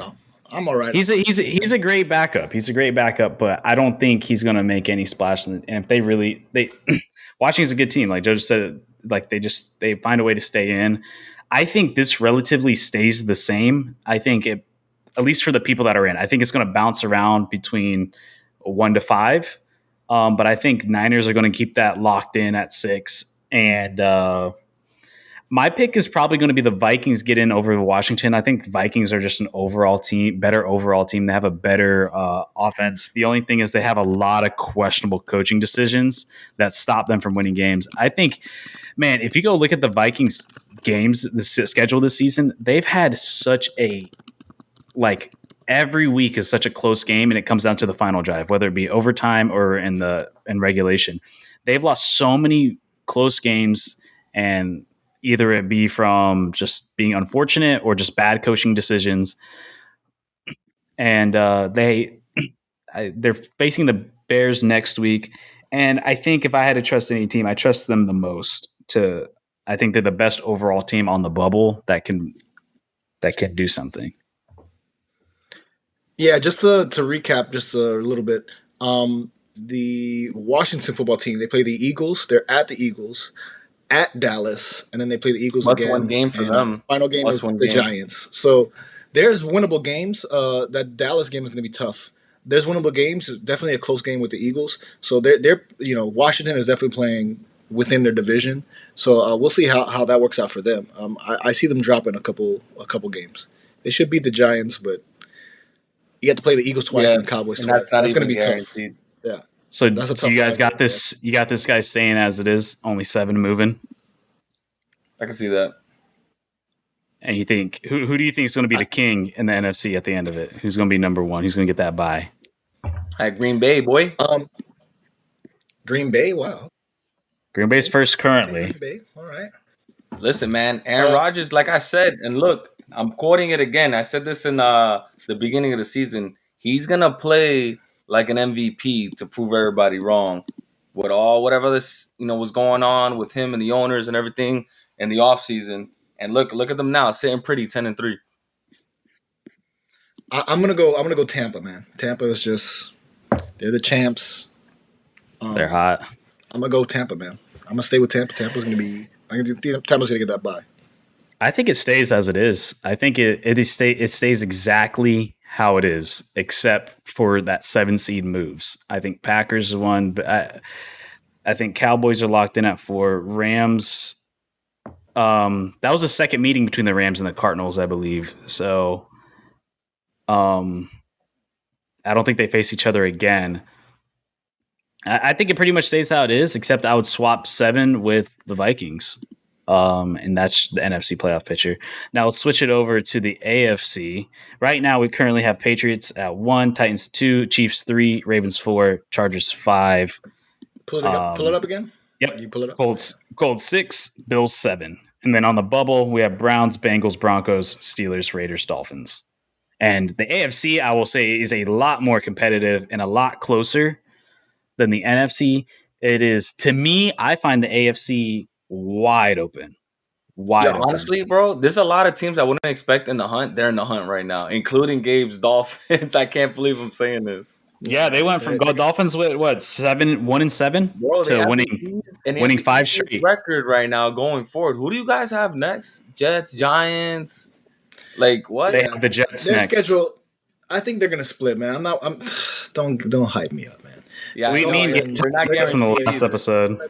I'm all right. He's a great backup. He's a great backup, but I don't think he's going to make any splash. And if they Washington's a good team. Like Joe just said, like they find a way to stay in. I think this relatively stays the same. I think at least for the people that are in, I think it's going to bounce around between 1 to 5. But I think Niners are going to keep that locked in at 6. And my pick is probably going to be the Vikings get in over Washington. I think Vikings are just better overall team. They have a better offense. The only thing is they have a lot of questionable coaching decisions that stop them from winning games. I think, man, if you go look at the Vikings games, the schedule this season, they've had such a every week is such a close game, and it comes down to the final drive, whether it be overtime or in regulation. They've lost so many close games, and either it be from just being unfortunate or just bad coaching decisions. And they're facing the Bears next week. And I think if I had to trust any team, I trust them the most. I think they're the best overall team on the bubble that can do something. Yeah, just to recap just a little bit. The Washington football team, they play the Eagles. They're at the Eagles, at Dallas, and then they play the Eagles again. One game for them. Final game is the Giants. So there's winnable games. That Dallas game is going to be tough. There's winnable games. Definitely a close game with the Eagles. So they're Washington is definitely playing within their division. So we'll see how that works out for them. I see them dropping a couple games. They should beat the Giants, but you have to play the Eagles twice and the Cowboys twice. That's going to be tough. Yeah. So you guys got this. You got this guy staying as it is. Only 7 moving. I can see that. And you think who do you think is going to be the king in the NFC at the end of it? Who's going to be number 1? Who's going to get that bye? Green Bay, boy. Green Bay. Wow. Green Bay's first currently. Green Bay. All right. Listen, man, Aaron Rodgers, like I said, and look, I'm quoting it again. I said this in the beginning of the season. He's gonna play like an MVP to prove everybody wrong. With whatever this was going on with him and the owners and everything in the offseason. And look at them now, sitting pretty 10-3. I'm gonna go Tampa, man. Tampa is they're the champs. They're hot. I'm gonna go Tampa, man. I'm gonna stay with Tampa. Tampa's gonna get that bye. I think it stays as it is. I think it stays exactly how it is, except for that 7 seed moves. I think Packers are 1, but I think Cowboys are locked in at 4. Rams. That was the second meeting between the Rams and the Cardinals, I believe. So, I don't think they face each other again. I think it pretty much stays how it is, except I would swap 7 with the Vikings. And that's the NFC Playoff Picture. Now let's switch it over to the AFC. Right now, we currently have Patriots at 1, Titans 2, Chiefs 3, Ravens 4, Chargers 5. Pull it up again. Yep. You pull it up. Colts 6, Bills 7. And then on the bubble, we have Browns, Bengals, Broncos, Steelers, Raiders, Dolphins. And the AFC, I will say, is a lot more competitive and a lot closer than the NFC. It is, to me, I find the AFC wide open. Open. Honestly, bro, there's a lot of teams I wouldn't expect in the hunt. They're in the hunt right now, including Gabe's Dolphins. I can't believe I'm saying this. Yeah, they went from Dolphins with 1-7, bro, to winning 5 straight. Record right now going forward. Who do you guys have next? Jets, Giants, like what? They have the Jets next. Schedule, I think they're gonna split, man. Don't hype me up, man. Yeah, we're not getting the last episode.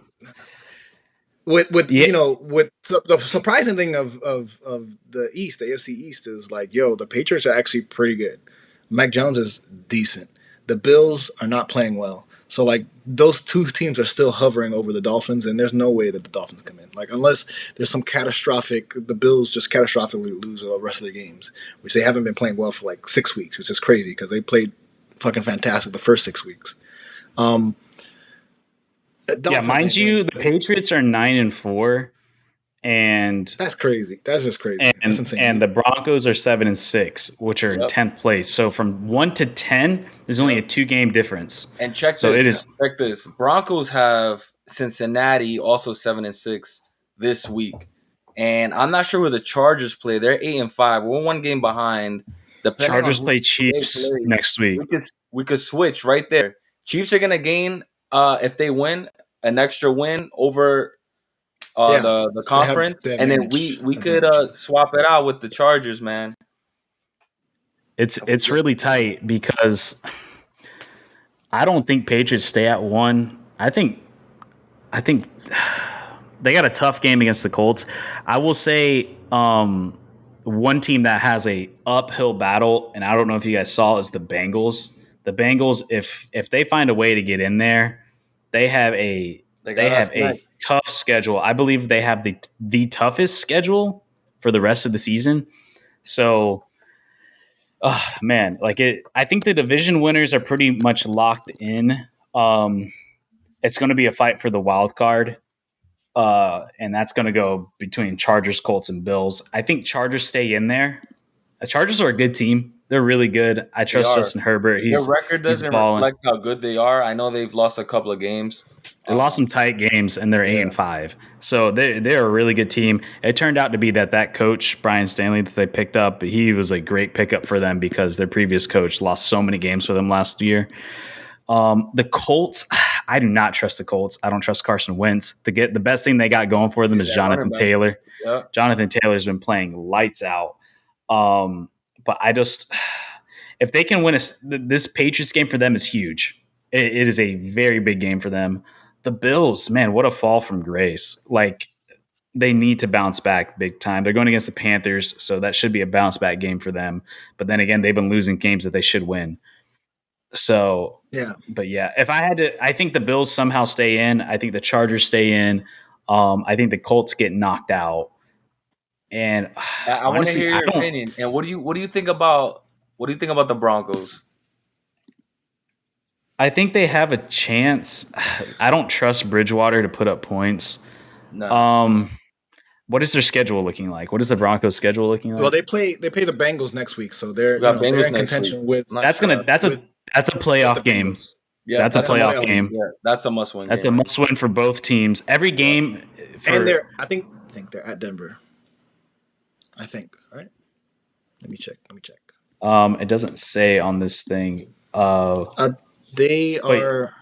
With the surprising thing of the East, the AFC East is the Patriots are actually pretty good. Mac Jones is decent. The Bills are not playing well. So those 2 teams are still hovering over the Dolphins, and there's no way that the Dolphins come in. Unless there's some the Bills just catastrophically lose the rest of their games, which they haven't been playing well for 6 weeks, which is crazy because they played fucking fantastic the first 6 weeks. Mind you, the Patriots are 9-4, and that's crazy. That's just crazy. That's insane. And the Broncos are 7-6, which are in 10th place. So from 1 to 10, there's only a 2-game difference. And check this. Broncos have Cincinnati also 7-6 this week, and I'm not sure where the Chargers play. They're 8-5. We're one game behind. Depending Chargers on play who they Chiefs play, next week. we could switch right there. Chiefs are gonna gain if they win an extra win over the conference, the and then we could swap it out with the Chargers, man. It's really tight because I don't think Patriots stay at 1. I think they got a tough game against the Colts. I will say one team that has a uphill battle, and I don't know if you guys saw, is the Bengals. The Bengals, if they find a way to get in there, they have a tough schedule. I believe they have the toughest schedule for the rest of the season. So, man, I think the division winners are pretty much locked in. It's going to be a fight for the wild card. And that's going to go between Chargers, Colts, and Bills. I think Chargers stay in there. The Chargers are a good team. They're really good. I trust Justin Herbert. Their record doesn't reflect how good they are. I know they've lost a couple of games. They lost some tight games, and they're 8-5. So they're a really good team. It turned out to be that coach, Brian Stanley, that they picked up, he was a great pickup for them because their previous coach lost so many games for them last year. The Colts, I do not trust the Colts. I don't trust Carson Wentz. The best thing they got going for them is Jonathan Taylor. Yeah. Jonathan Taylor's been playing lights out. But if they can win this Patriots game for them is huge. It is a very big game for them. The Bills, man, what a fall from grace. They need to bounce back big time. They're going against the Panthers, so that should be a bounce back game for them. But then again, they've been losing games that they should win. So, but if I had to, I think the Bills somehow stay in. I think the Chargers stay in. I think the Colts get knocked out. And I want to hear your opinion. And what do you think about the Broncos? I think they have a chance. I don't trust Bridgewater to put up points. No. What is their schedule looking like? What is the Broncos' schedule looking like? Well, they play the Bengals next week, so they're in contention with. That's a playoff game. Yeah, that's a playoff game. Yeah, that's a must-win. That's a must-win for both teams. Every game. And I think they're at Denver. I think, right? Let me check. It doesn't say on this thing. They are.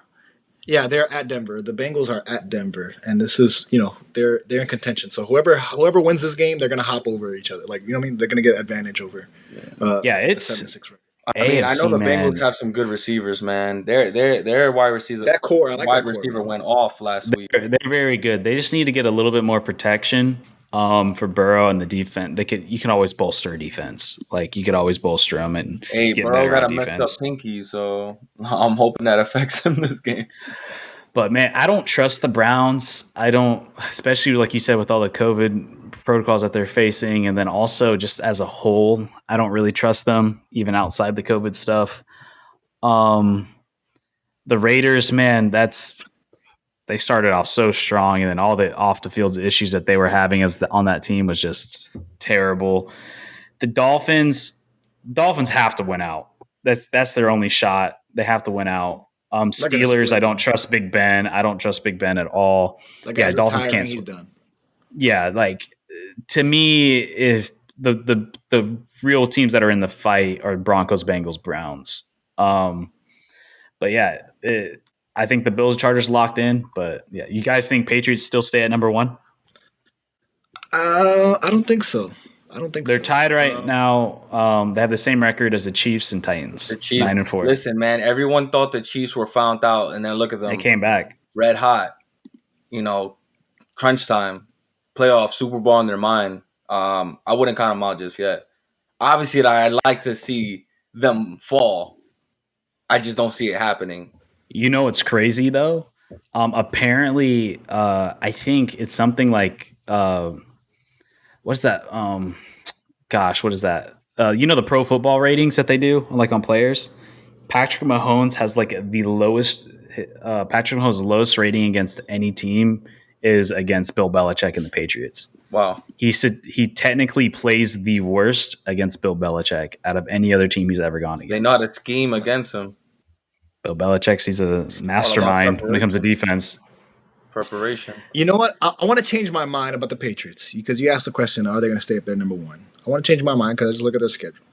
Yeah, they're at Denver. The Bengals are at Denver, and this is, they're in contention. So whoever wins this game, they're gonna hop over each other. They're gonna get advantage over. It's 7-6 record. I know the Bengals have some good receivers, man. Their wide receiver, that core, I like wide that receiver core, went off last week. They're very good. They just need to get a little bit more protection for Burrow and the defense. You can always bolster a defense. You could always bolster them and get Burrow better got on a defense. messed up pinky, so I'm hoping that affects him this game. But man, I don't trust the Browns. I don't, especially like you said, with all the COVID protocols that they're facing, and then also just as a whole, I don't really trust them, even outside the COVID stuff. The Raiders, man, they started off so strong, and then all the off the field issues that they were having on that team was just terrible. The Dolphins have to win out. That's their only shot. They have to win out. Steelers, I don't trust Big Ben. I don't trust Big Ben at all. Dolphins can't. He's done. Yeah, to me, if the real teams that are in the fight are Broncos, Bengals, Browns. But yeah, I think the Bills, Chargers locked in. But yeah, you guys think Patriots still stay at number 1? I don't think so. They're tied right now. They have the same record as the Chiefs and Titans. The Chiefs, 9-4. Listen, man, everyone thought the Chiefs were found out, and then look at them. They came back. Red hot. Crunch time. Playoff, Super Bowl in their mind. I wouldn't count them out just yet. Obviously, I'd like to see them fall. I just don't see it happening. It's crazy, though. Apparently, I think it's something like what's that? What is that? The pro football ratings that they do, on players. Patrick Mahomes has the lowest. Patrick Mahomes' lowest rating against any team is against Bill Belichick and the Patriots. Wow. He said he technically plays the worst against Bill Belichick out of any other team he's ever gone against. They know how to scheme against him. Bill Belichick, he's a mastermind when it comes to defense. Preparation. You know what? I want to change my mind about the Patriots because you asked the question: are they going to stay up there number one? I want to change my mind because I just look at their schedule.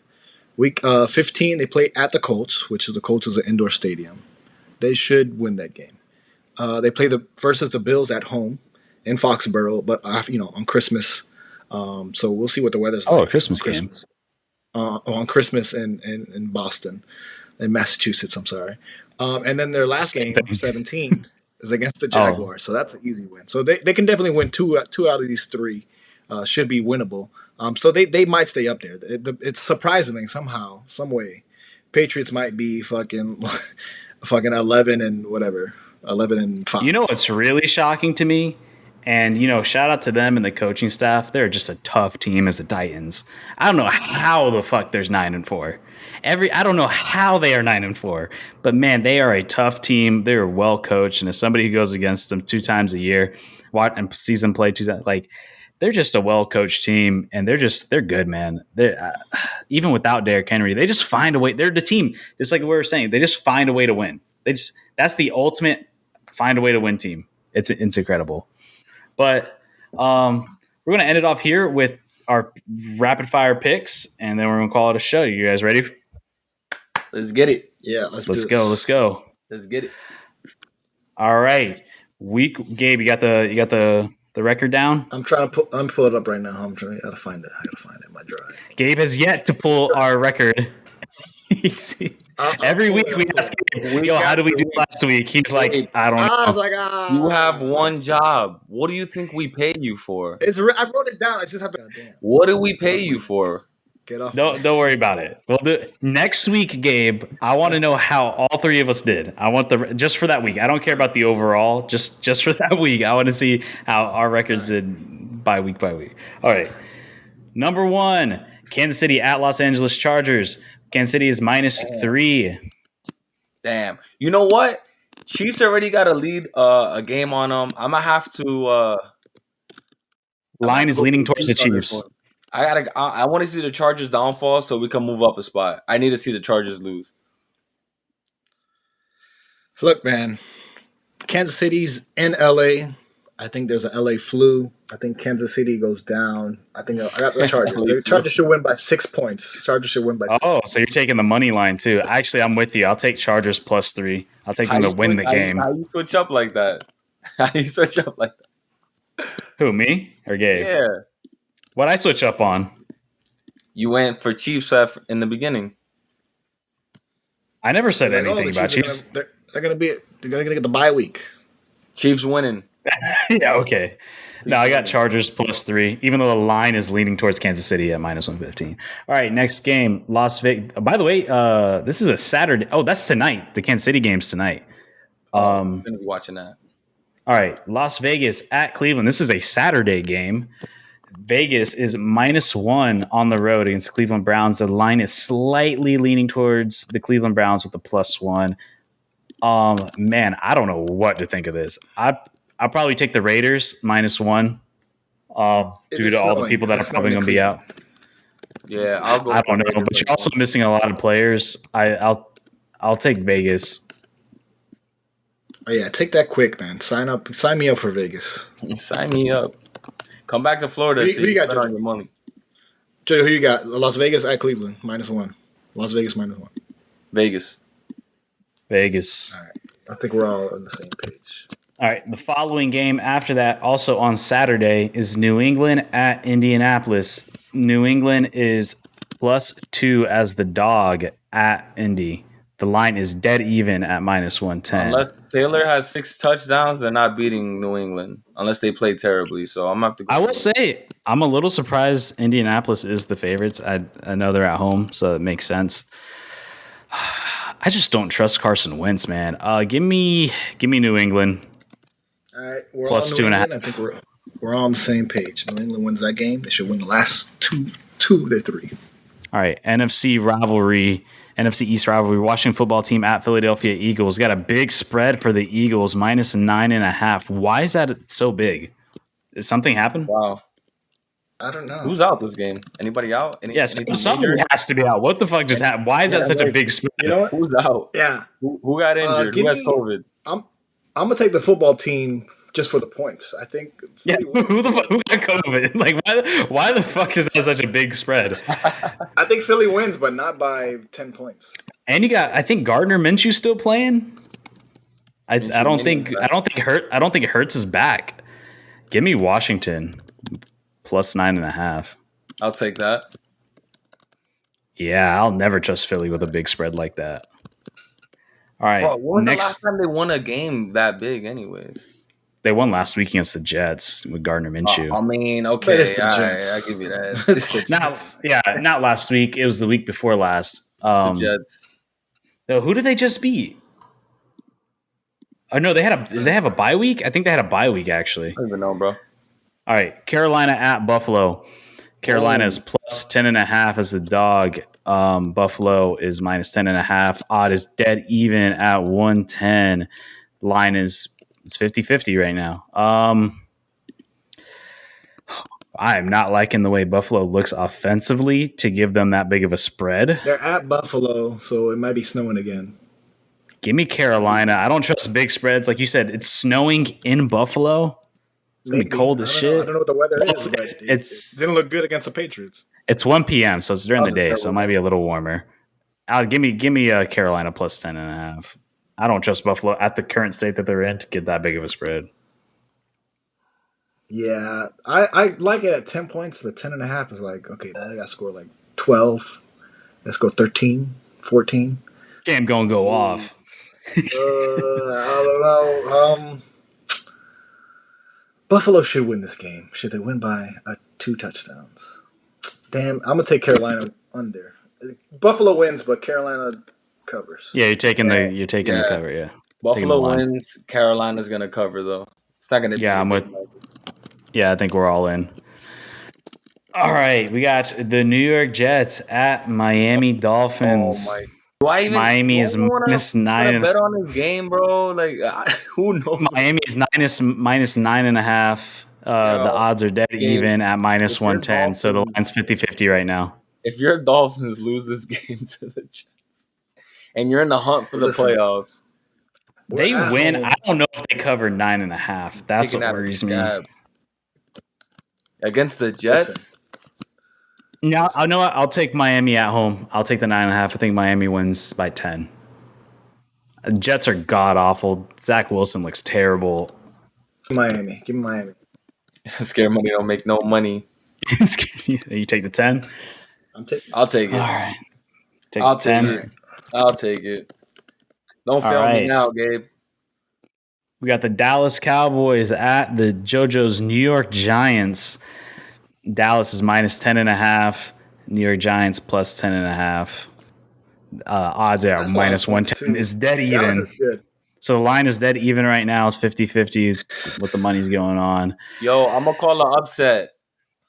Week 15, they play at the Colts, which is the Colts is an indoor stadium. They should win that game. They play versus the Bills at home in Foxborough, but on Christmas. So we'll see what the weather's like. Oh, a Christmas game. On Christmas in Boston, in Massachusetts. I'm sorry. And then their last game, 17, is against the Jaguars. So that's an easy win. So they can definitely win two out of these three. Should be winnable. So they might stay up there. It's surprisingly somehow, some way, Patriots might be fucking 11 and whatever, 11 and 5. You know what's really shocking to me? And, shout out to them and the coaching staff. They're just a tough team as the Titans. I don't know how the fuck there's 9-4. I don't know how they are 9-4. But, man, they are a tough team. They're well coached. And as somebody who goes against them 2 times a year and sees them play 2 times, they're just a well coached team. And they're good, man. They're even without Derrick Henry, they just find a way. They're the team, just like we were saying. They just find a way to win. That's the ultimate find a way to win team. It's incredible. But we're going to end it off here with our rapid fire picks, and then we're going to call it a show. You guys ready? Let's get it. Yeah, let's go. Let's go. Let's get it. All right, Gabe, you got the record down? I'm trying to pull it up right now. I gotta find it. In my drive. Gabe has yet to pull our record. Every week we ask him, how do we do last week? He's like, I don't know. I was like, You have one job. What do you think we pay you for? I wrote it down. I just have to. What do we pay you for? Get off. Don't worry about it. We'll do next week, Gabe. I want to know how all 3 of us did. I want just for that week. I don't care about the overall. Just for that week, I want to see how our records did by week by week. All right. Number 1, Kansas City at Los Angeles Chargers. Kansas City is -3. Damn. You know what? Chiefs already got to lead a game on them. I'm gonna have to. Line is leaning towards the Chiefs. I want to see the Chargers downfall so we can move up a spot. I need to see the Chargers lose. Look, man, Kansas City's in LA. I think there's an LA flu. I think Kansas City goes down. I got the Chargers. The Chargers should win by 6 points. Chargers should win by 6 so you're taking the money line too. Actually, I'm with you. I'll take Chargers +3. I'll take them to win the game. How you switch up like that? Who, me or Gabe? Yeah. What'd I switch up on? You went for Chiefs in the beginning. I never said anything about Chiefs. They're gonna get the bye week. Chiefs winning. Yeah, okay. No, I got Chargers +3, even though the line is leaning towards Kansas City at -115. All right, next game, Las Vegas. By the way, this is a Saturday. Oh, that's tonight. The Kansas City game's tonight. I'm going to be watching that. All right, Las Vegas at Cleveland. This is a Saturday game. Vegas is -1 on the road against the Cleveland Browns. The line is slightly leaning towards the Cleveland Browns with the +1. Man, I don't know what to think of this. I'll probably take the Raiders -1 due to all the people that are probably going to be out. Yeah, I'll go. I don't know, but you're also missing a lot of players. I'll take Vegas. Oh yeah, take that quick, man. Sign me up for Vegas. Sign me up. Come back to Florida. Who you got on your money? Joe, who you got? Las Vegas at Cleveland -1. Las Vegas -1. Vegas. All right. I think we're all on the same page. All right. The following game after that, also on Saturday, is New England at Indianapolis. New England is +2 as the dog at Indy. The line is dead even at -110. Unless Taylor has 6 touchdowns, they're not beating New England unless they play terribly. So I'm going to have to go. I will say I'm a little surprised Indianapolis is the favorites. I know they're at home, so it makes sense. I just don't trust Carson Wentz, man. Give me New England. All right, we're +2.5. I think we're all on the same page. New England wins that game. They should win the last two of their 3. All right, NFC East rivalry. Washington football team at Philadelphia Eagles. Got a big spread for the Eagles, -9.5. Why is that so big? Did something happen? Wow. I don't know. Who's out this game? Anybody out? Something has to be out. What the fuck just happened? Why is that such a big spread? You know what? Who's out? Yeah. Who got injured? Who has COVID? I'm I'm gonna take the football team just for the points. I think. Yeah, who got COVID? Like, why the fuck is that such a big spread? I think Philly wins, but not by 10 points. And you got, I think Gardner Minshew still playing. I don't think Hurts is back. Give me Washington plus 9.5. I'll take that. Yeah, I'll never trust Philly with a big spread like that. All right. Bro, when was the last time they won a game that big, anyways? They won last week against the Jets with Gardner Minshew. I mean, okay, I give you that. Not last week. It was the week before last. The Jets. No, who did they just beat? Oh no, did they have a bye week? I think they had a bye week actually. I don't even know, bro. All right, Carolina at Buffalo. Carolina is plus 10.5 as the dog. Buffalo is minus 10.5. Odd is dead even at 110. Line is it's 50-50 right now. I am not liking the way Buffalo looks offensively to give them that big of a spread. They're at Buffalo, so it might be snowing again. Give me Carolina. I don't trust big spreads. Like you said, it's snowing in Buffalo. It's going to be cold as shit. I don't know what the weather is, but it didn't look good against the Patriots. It's 1 p.m., so it's during the day, so it might be a little warmer. Give me Carolina plus 10.5. I don't trust Buffalo at the current state that they're in to get that big of a spread. Yeah, I like it at 10 points, but 10.5 is like, okay, now they got to score like 12. Let's go 13, 14. Game going to go off. I don't know. Buffalo should win this game. Should they win by 2 touchdowns? Damn, I'm gonna take Carolina under. Buffalo wins, but Carolina covers. Yeah, you're taking the cover. Yeah, Buffalo wins. Carolina's gonna cover though. It's not gonna. Yeah, I'm with. Yeah, I think we're all in. All right, we got the New York Jets at Miami Dolphins. Oh my. Miami is minus 9. Bet on this game, bro. Like, who knows? Miami is minus 9.5. The odds are dead even at minus 110. So the line's 50-50 right now. If your Dolphins lose this game to the Jets, and you're in the hunt for the playoffs, they win. I don't know if they cover 9.5. That's what worries me. Against the Jets. No, I know what. I'll take Miami at home. I'll take the 9.5. I think Miami wins by 10. Jets are god awful. Zach Wilson looks terrible. Give me Miami. Scare money don't make no money. You take the 10? I'll take it. All right. I'll take it. Don't fail me now, Gabe. We got the Dallas Cowboys at the JoJo's New York Giants. Dallas is minus 10.5. New York Giants plus 10.5. Odds are minus 110. It's dead even. Dallas is good. So the line is dead even right now. It's 50-50 what the money's going on. Yo, I'm going to call an upset.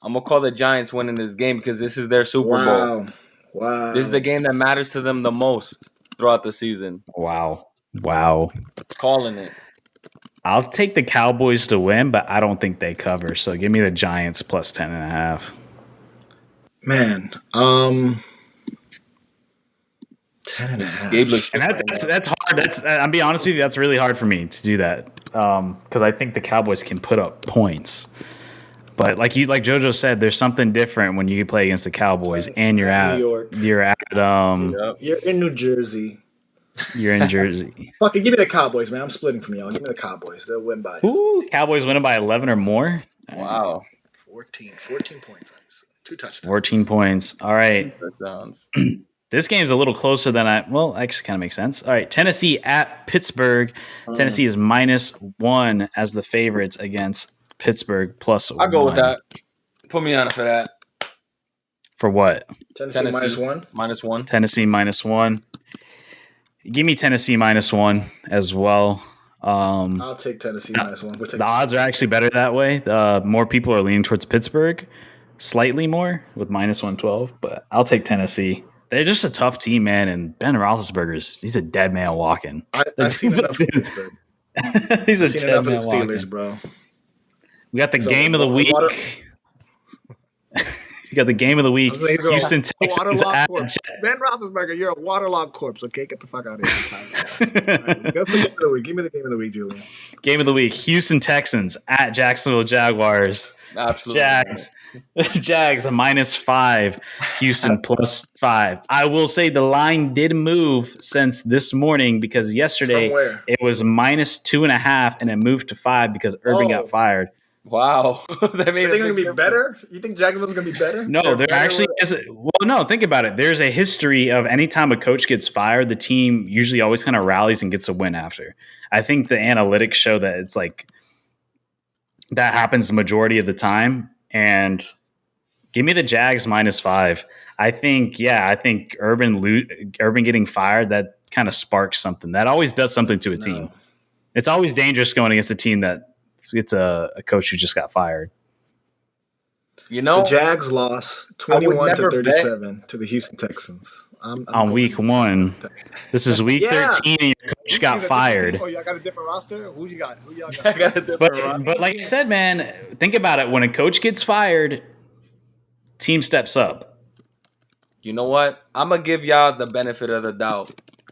I'm going to call the Giants winning this game because this is their Super Bowl. Wow. This is the game that matters to them the most throughout the season. Wow. Calling it. I'll take the Cowboys to win, but I don't think they cover. So give me the Giants plus 10.5. Man, 10.5. And that's hard. I'll be honest with you, that's really hard for me to do that because I think the Cowboys can put up points. But like JoJo said, there's something different when you play against the Cowboys and you're at New York. You're in New Jersey. You're in Jersey. Fuck it, give me the Cowboys, man. I'm splitting from y'all. Give me the Cowboys. They'll win by. Ooh, Cowboys winning by 11 or more. Wow. 14 points. 2 touchdowns. 14 points. All right. 2 touchdowns. This game's a little closer than actually kind of makes sense. All right. Tennessee at Pittsburgh. Tennessee is minus 1 as the favorites against Pittsburgh plus 1. I'll go with that. Put me on for that. For what? Tennessee minus 1? Minus 1. Tennessee minus 1. Give me Tennessee minus 1 as well. I'll take Tennessee minus 1. The odds are actually better that way. More people are leaning towards Pittsburgh, slightly more with minus 112. But I'll take Tennessee. They're just a tough team, man. And Ben Roethlisberger's he's a dead man walking. I've seen enough of Pittsburgh. He's a dead man walking. Steelers, bro. We got the game of the week. We got the game of the week. He's Houston a Texans waterlogged at corpse. Ben Roethlisberger, you're a waterlogged corpse. Okay, get the fuck out of here. Right, that's the game of the week. Give me the game of the week, Julian. Game of the week: Houston Texans at Jacksonville Jaguars. Absolutely. Jags a -5, Houston +5. I will say the line did move since this morning because yesterday it was -2.5 and it moved to 5 because Urban got fired. Wow. That made going to be better? You think Jacksonville's going to be better? No, there actually is. Well, no, think about it. There's a history of anytime a coach gets fired, the team usually always kind of rallies and gets a win after. I think the analytics show that it's like that happens the majority of the time. And give me the Jags -5. I think Urban getting fired, that kind of sparks something. That always does something to a team. It's always dangerous going against a team that it's a coach who just got fired. You know, the Jags lost 21-37 to the Houston Texans. On week 1. This is week 13 and your coach got fired. Oh, y'all got a different roster? Who you got? Who y'all got? But like I said, man, think about it. When a coach gets fired, team steps up. You know what? I'm going to give y'all the benefit of the doubt.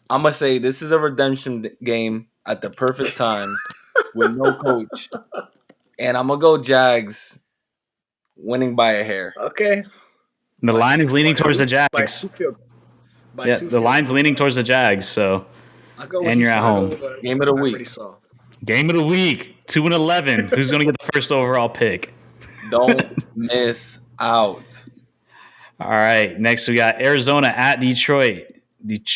I'm going to say this is a redemption game at the perfect time with no coach. And I'm going to go Jags winning by a hair. Okay. The line is leaning towards the Jags. The line's leaning towards the Jags, so and you're at home. Game of the week. Game of the week. 2-11. Who's going to get the first overall pick? Don't miss out. All right. Next, we got Arizona at Detroit.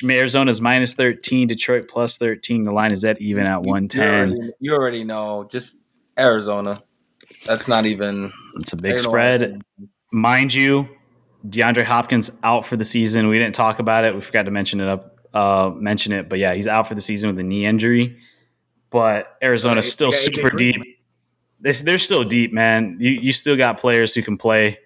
Arizona's -13, Detroit +13. The line is at even at 110. You already know. Just Arizona. That's not even. It's a big spread. Mind you, DeAndre Hopkins out for the season. We didn't talk about it. We forgot to mention it. But yeah, he's out for the season with a knee injury. But Arizona's still super deep. They're still deep, man. You still got players who can play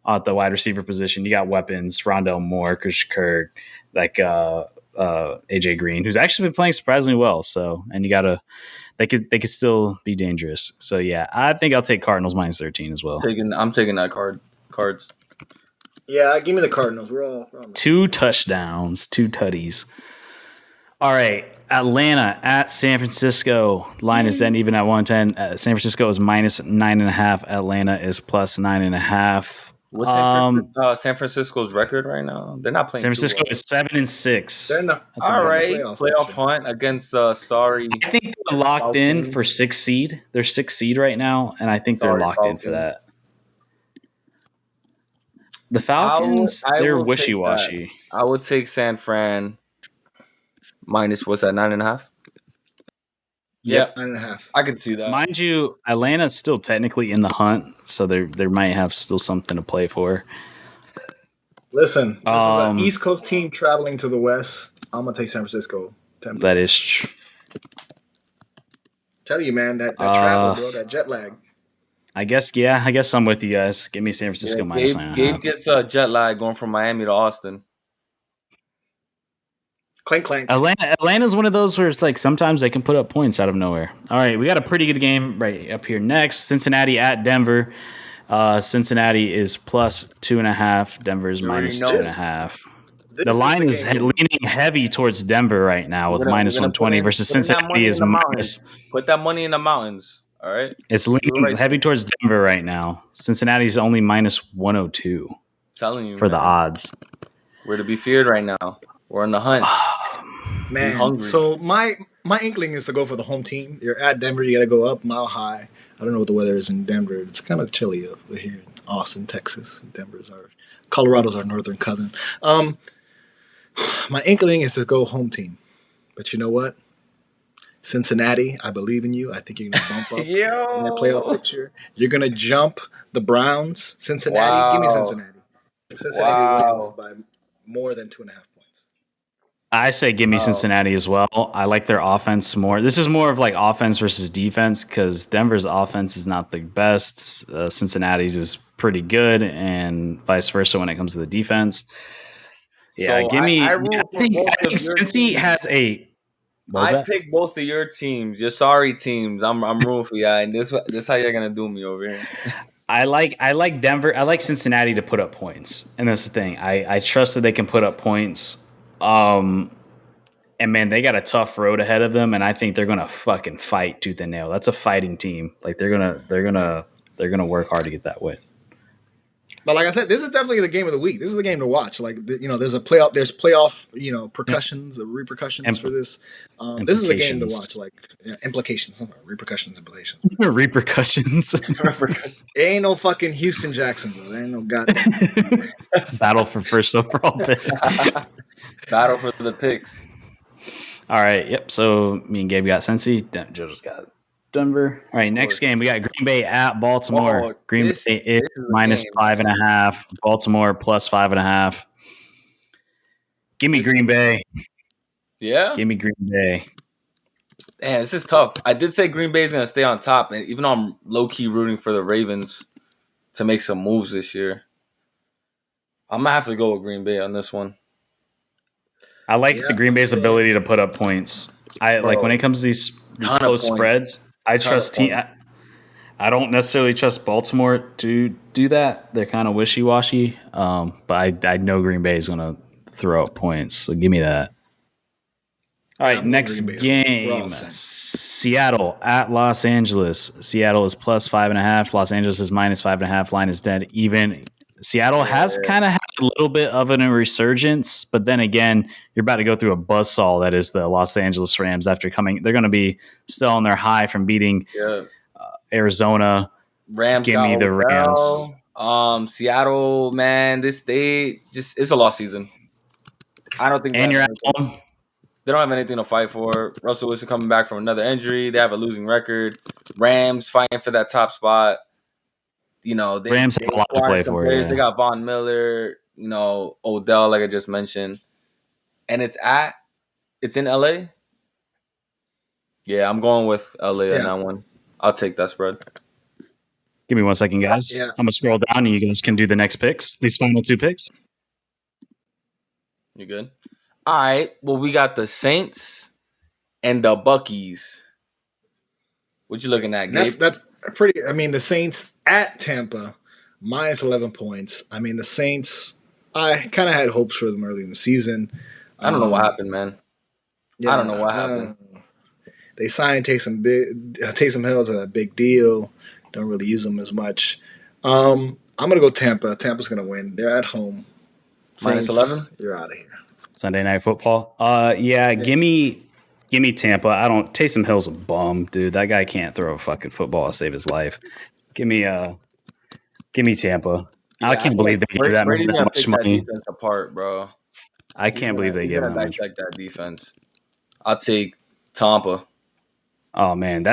at the wide receiver position. You got weapons: Rondell Moore, Chris Kirk, like AJ Green, who's actually been playing surprisingly well. So, and you got they could still be dangerous. So yeah, I think I'll take Cardinals -13 as well. I'm taking that cards. Yeah, give me the Cardinals. We're all 2 touchdowns, 2 tutties. All right, Atlanta at San Francisco. Line is then even at 110. San Francisco is -9.5. Atlanta is +9.5. What's San Francisco's record right now? They're not playing. San Francisco is 7-6. They're not. All right, playoff hunt against sorry. I think they're locked in for 6th seed. They're 6th seed right now, and I think they're locked in for that. The Falcons, they're wishy-washy. I would take San Fran minus, what's that, 9.5? Yeah, 9.5. I could see that. Mind you, Atlanta's still technically in the hunt, so they might have still something to play for. Listen, this is an East Coast team traveling to the West. I'm going to take San Francisco. That is true. Tell you, man, that travel, bro, that jet lag. I guess I'm with you guys. Give me San Francisco -9.5. Gabe gets jet lag going from Miami to Austin. Clank, clank. Atlanta's one of those where it's like sometimes they can put up points out of nowhere. All right, we got a pretty good game right up here next. Cincinnati at Denver. Cincinnati is +2.5. Denver is -2.5. The line is leaning heavy towards Denver right now with -120 versus Cincinnati is minus. Put that money in the mountains. All right. It's leaning heavy towards Denver right now. Cincinnati's only -102. Telling you for the odds. We're to be feared right now. We're on the hunt. Man, so my inkling is to go for the home team. You're at Denver. You got to go up Mile High. I don't know what the weather is in Denver. It's kind of chilly over here in Austin, Texas. Colorado's our northern cousin. My inkling is to go home team. But you know what? Cincinnati, I believe in you. I think you're going to bump up in that playoff picture. You're going to jump the Browns. Cincinnati, give me Cincinnati. Cincinnati wins by more than 2.5 points. I say give me Cincinnati as well. I like their offense more. This is more of like offense versus defense because Denver's offense is not the best. Cincinnati's is pretty good and vice versa when it comes to the defense. Yeah, so give me. I think Cincy has a. I picked both of your teams, your sorry teams. I'm rooting for you, and this how you're gonna do me over here. I like Denver. I like Cincinnati to put up points, and that's the thing. I trust that they can put up points. And man, they got a tough road ahead of them, and I think they're gonna fucking fight tooth and nail. That's a fighting team. Like they're gonna work hard to get that win. But like I said, this is definitely the game of the week. This is the game to watch. Like there's playoff, repercussions for this. This is a game to watch. Like implications, repercussions. Repercussions. It ain't no fucking Houston, Jacksonville. There ain't no goddamn battle for first overall pick. Battle for the picks. All right. Yep. So me and Gabe got Cincy. Joe just got Denver. All right. Next game, we got Green Bay at Baltimore. Green Bay is minus 5.5. Baltimore plus 5.5. Give me Green Bay. Yeah. Give me Green Bay. Man, this is tough. I did say Green Bay is going to stay on top, and even though I'm low key rooting for the Ravens to make some moves this year, I'm gonna have to go with Green Bay on this one. I like the Green Bay's ability to put up points. Like when it comes to these close spreads. I trust I don't necessarily trust Baltimore to do that. They're kind of wishy-washy. But I know Green Bay is going to throw out points. So give me that. All right, next game. Seattle at Los Angeles. Seattle is plus 5.5. Los Angeles is minus 5.5. Line is dead even. Seattle has kind of had a little bit of a resurgence, but then again, you're about to go through a buzzsaw that is the Los Angeles Rams after coming. They're going to be still on their high from beating Arizona. Rams. Give me the Rams. Seattle, man, it's a lost season. I don't think. And you're at home. They don't have anything to fight for. Russell Wilson coming back from another injury. They have a losing record. Rams fighting for that top spot. Rams have a lot to play for. Yeah. They got Von Miller, Odell, like I just mentioned, and it's in LA. Yeah, I'm going with LA on that one. I'll take that spread. Give me 1 second, guys. I'm gonna scroll down, and you guys can do the next picks. These final 2 picks. You good? All right. Well, we got the Saints and the Buckies. What you looking at, Gabe? That's pretty. I mean, the Saints at Tampa, minus 11 points. I mean, the Saints, I kind of had hopes for them early in the season. I don't know what happened, man. Yeah, I don't know what happened. They signed Taysom Hill to a big deal. Don't really use them as much. I'm going to go Tampa. Tampa's going to win. They're at home. Minus 11? You're out of here. Sunday Night Football. Give me Tampa. Taysom Hill's a bum, dude. That guy can't throw a fucking football to save his life. Give me Tampa. Yeah, I can't believe they gave that much money. That defense apart, bro. I can't believe they gave that much. Like that defense. I'll take Tampa. Oh man,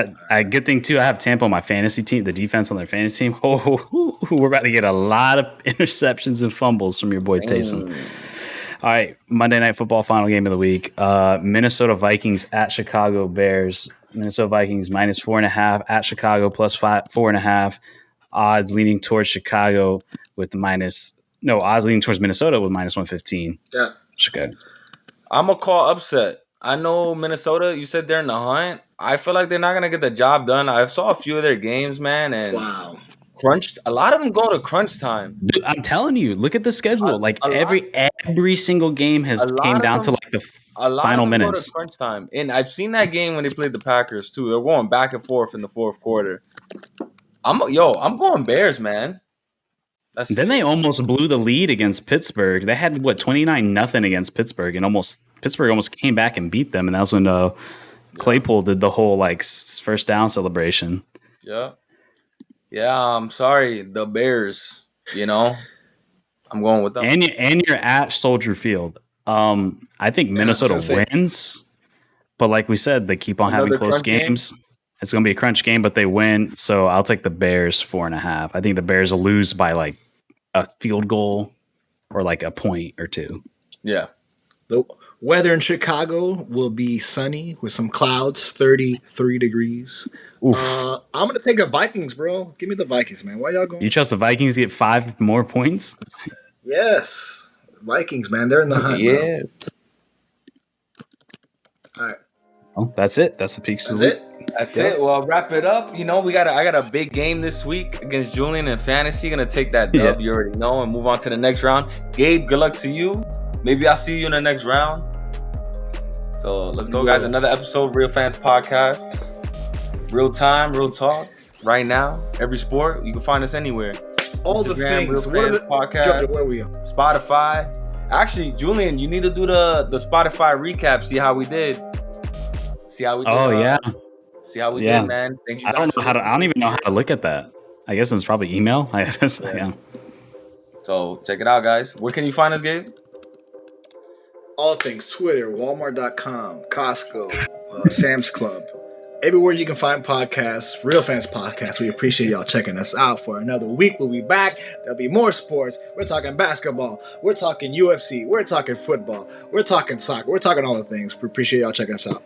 good thing too. I have Tampa on my fantasy team. The defense on their fantasy team. We're about to get a lot of interceptions and fumbles from your boy Taysom. All right, Monday Night Football final game of the week. Minnesota Vikings at Chicago Bears. Minnesota Vikings minus 4.5 at Chicago plus 4.5. Odds leaning towards Chicago with odds leaning towards Minnesota with minus 115. Yeah. Chicago. I'm going to call upset. I know Minnesota, you said they're in the hunt. I feel like they're not going to get the job done. I saw a few of their games, man, and a lot of them go to crunch time. Dude, I'm telling you, look at the schedule. Every single game has came down to like the final minutes. Go to crunch time. And I've seen that game when they played the Packers too. They're going back and forth in the fourth quarter. I'm going Bears, man. Then they almost blew the lead against Pittsburgh. They had 29-0 against Pittsburgh, and Pittsburgh almost came back and beat them. And that was when Claypool did the whole first down celebration. Yeah. Yeah, I'm sorry, the Bears. I'm going with them. And you're at Soldier Field. I think Minnesota wins, but like we said, they keep on having close games. It's going to be a crunch game, but they win. So I'll take the Bears 4.5. I think the Bears will lose by a field goal or a point or two. Yeah. The weather in Chicago will be sunny with some clouds, 33 degrees. I'm going to take the Vikings, bro. Give me the Vikings, man. Why y'all going? You trust the Vikings to get 5 more points? Yes. Vikings, man. They're in the hunt. Yes. Bro. All right. Well, that's it. That's the peaks of the week. That's Yep. it. Well, wrap it up. You know, I got a big game this week against Julian in fantasy. Gonna take that dub, Yeah. you already know, and move on to the next round. Gabe, good luck to you. Maybe I'll see you in the next round. So let's go, guys. Another episode, Real Fans Podcast. Real time, real talk. Right now, every sport. You can find us anywhere. All the Instagram, things. Real Fans Podcast. Georgia, where are we on? Spotify. Actually, Julian, you need to do the Spotify recap. See how we did. See how we did. Oh yeah. See how we did, man. Thank you. I don't know how to. I don't even know how to look at that. I guess it's probably email. I guess. Yeah. So check it out, guys. Where can you find us, Gabe? All things Twitter, Walmart.com, Costco, Sam's Club. Everywhere you can find podcasts, Real Fans Podcast. We appreciate y'all checking us out for another week. We'll be back. There'll be more sports. We're talking basketball. We're talking UFC. We're talking football. We're talking soccer. We're talking all the things. We appreciate y'all checking us out.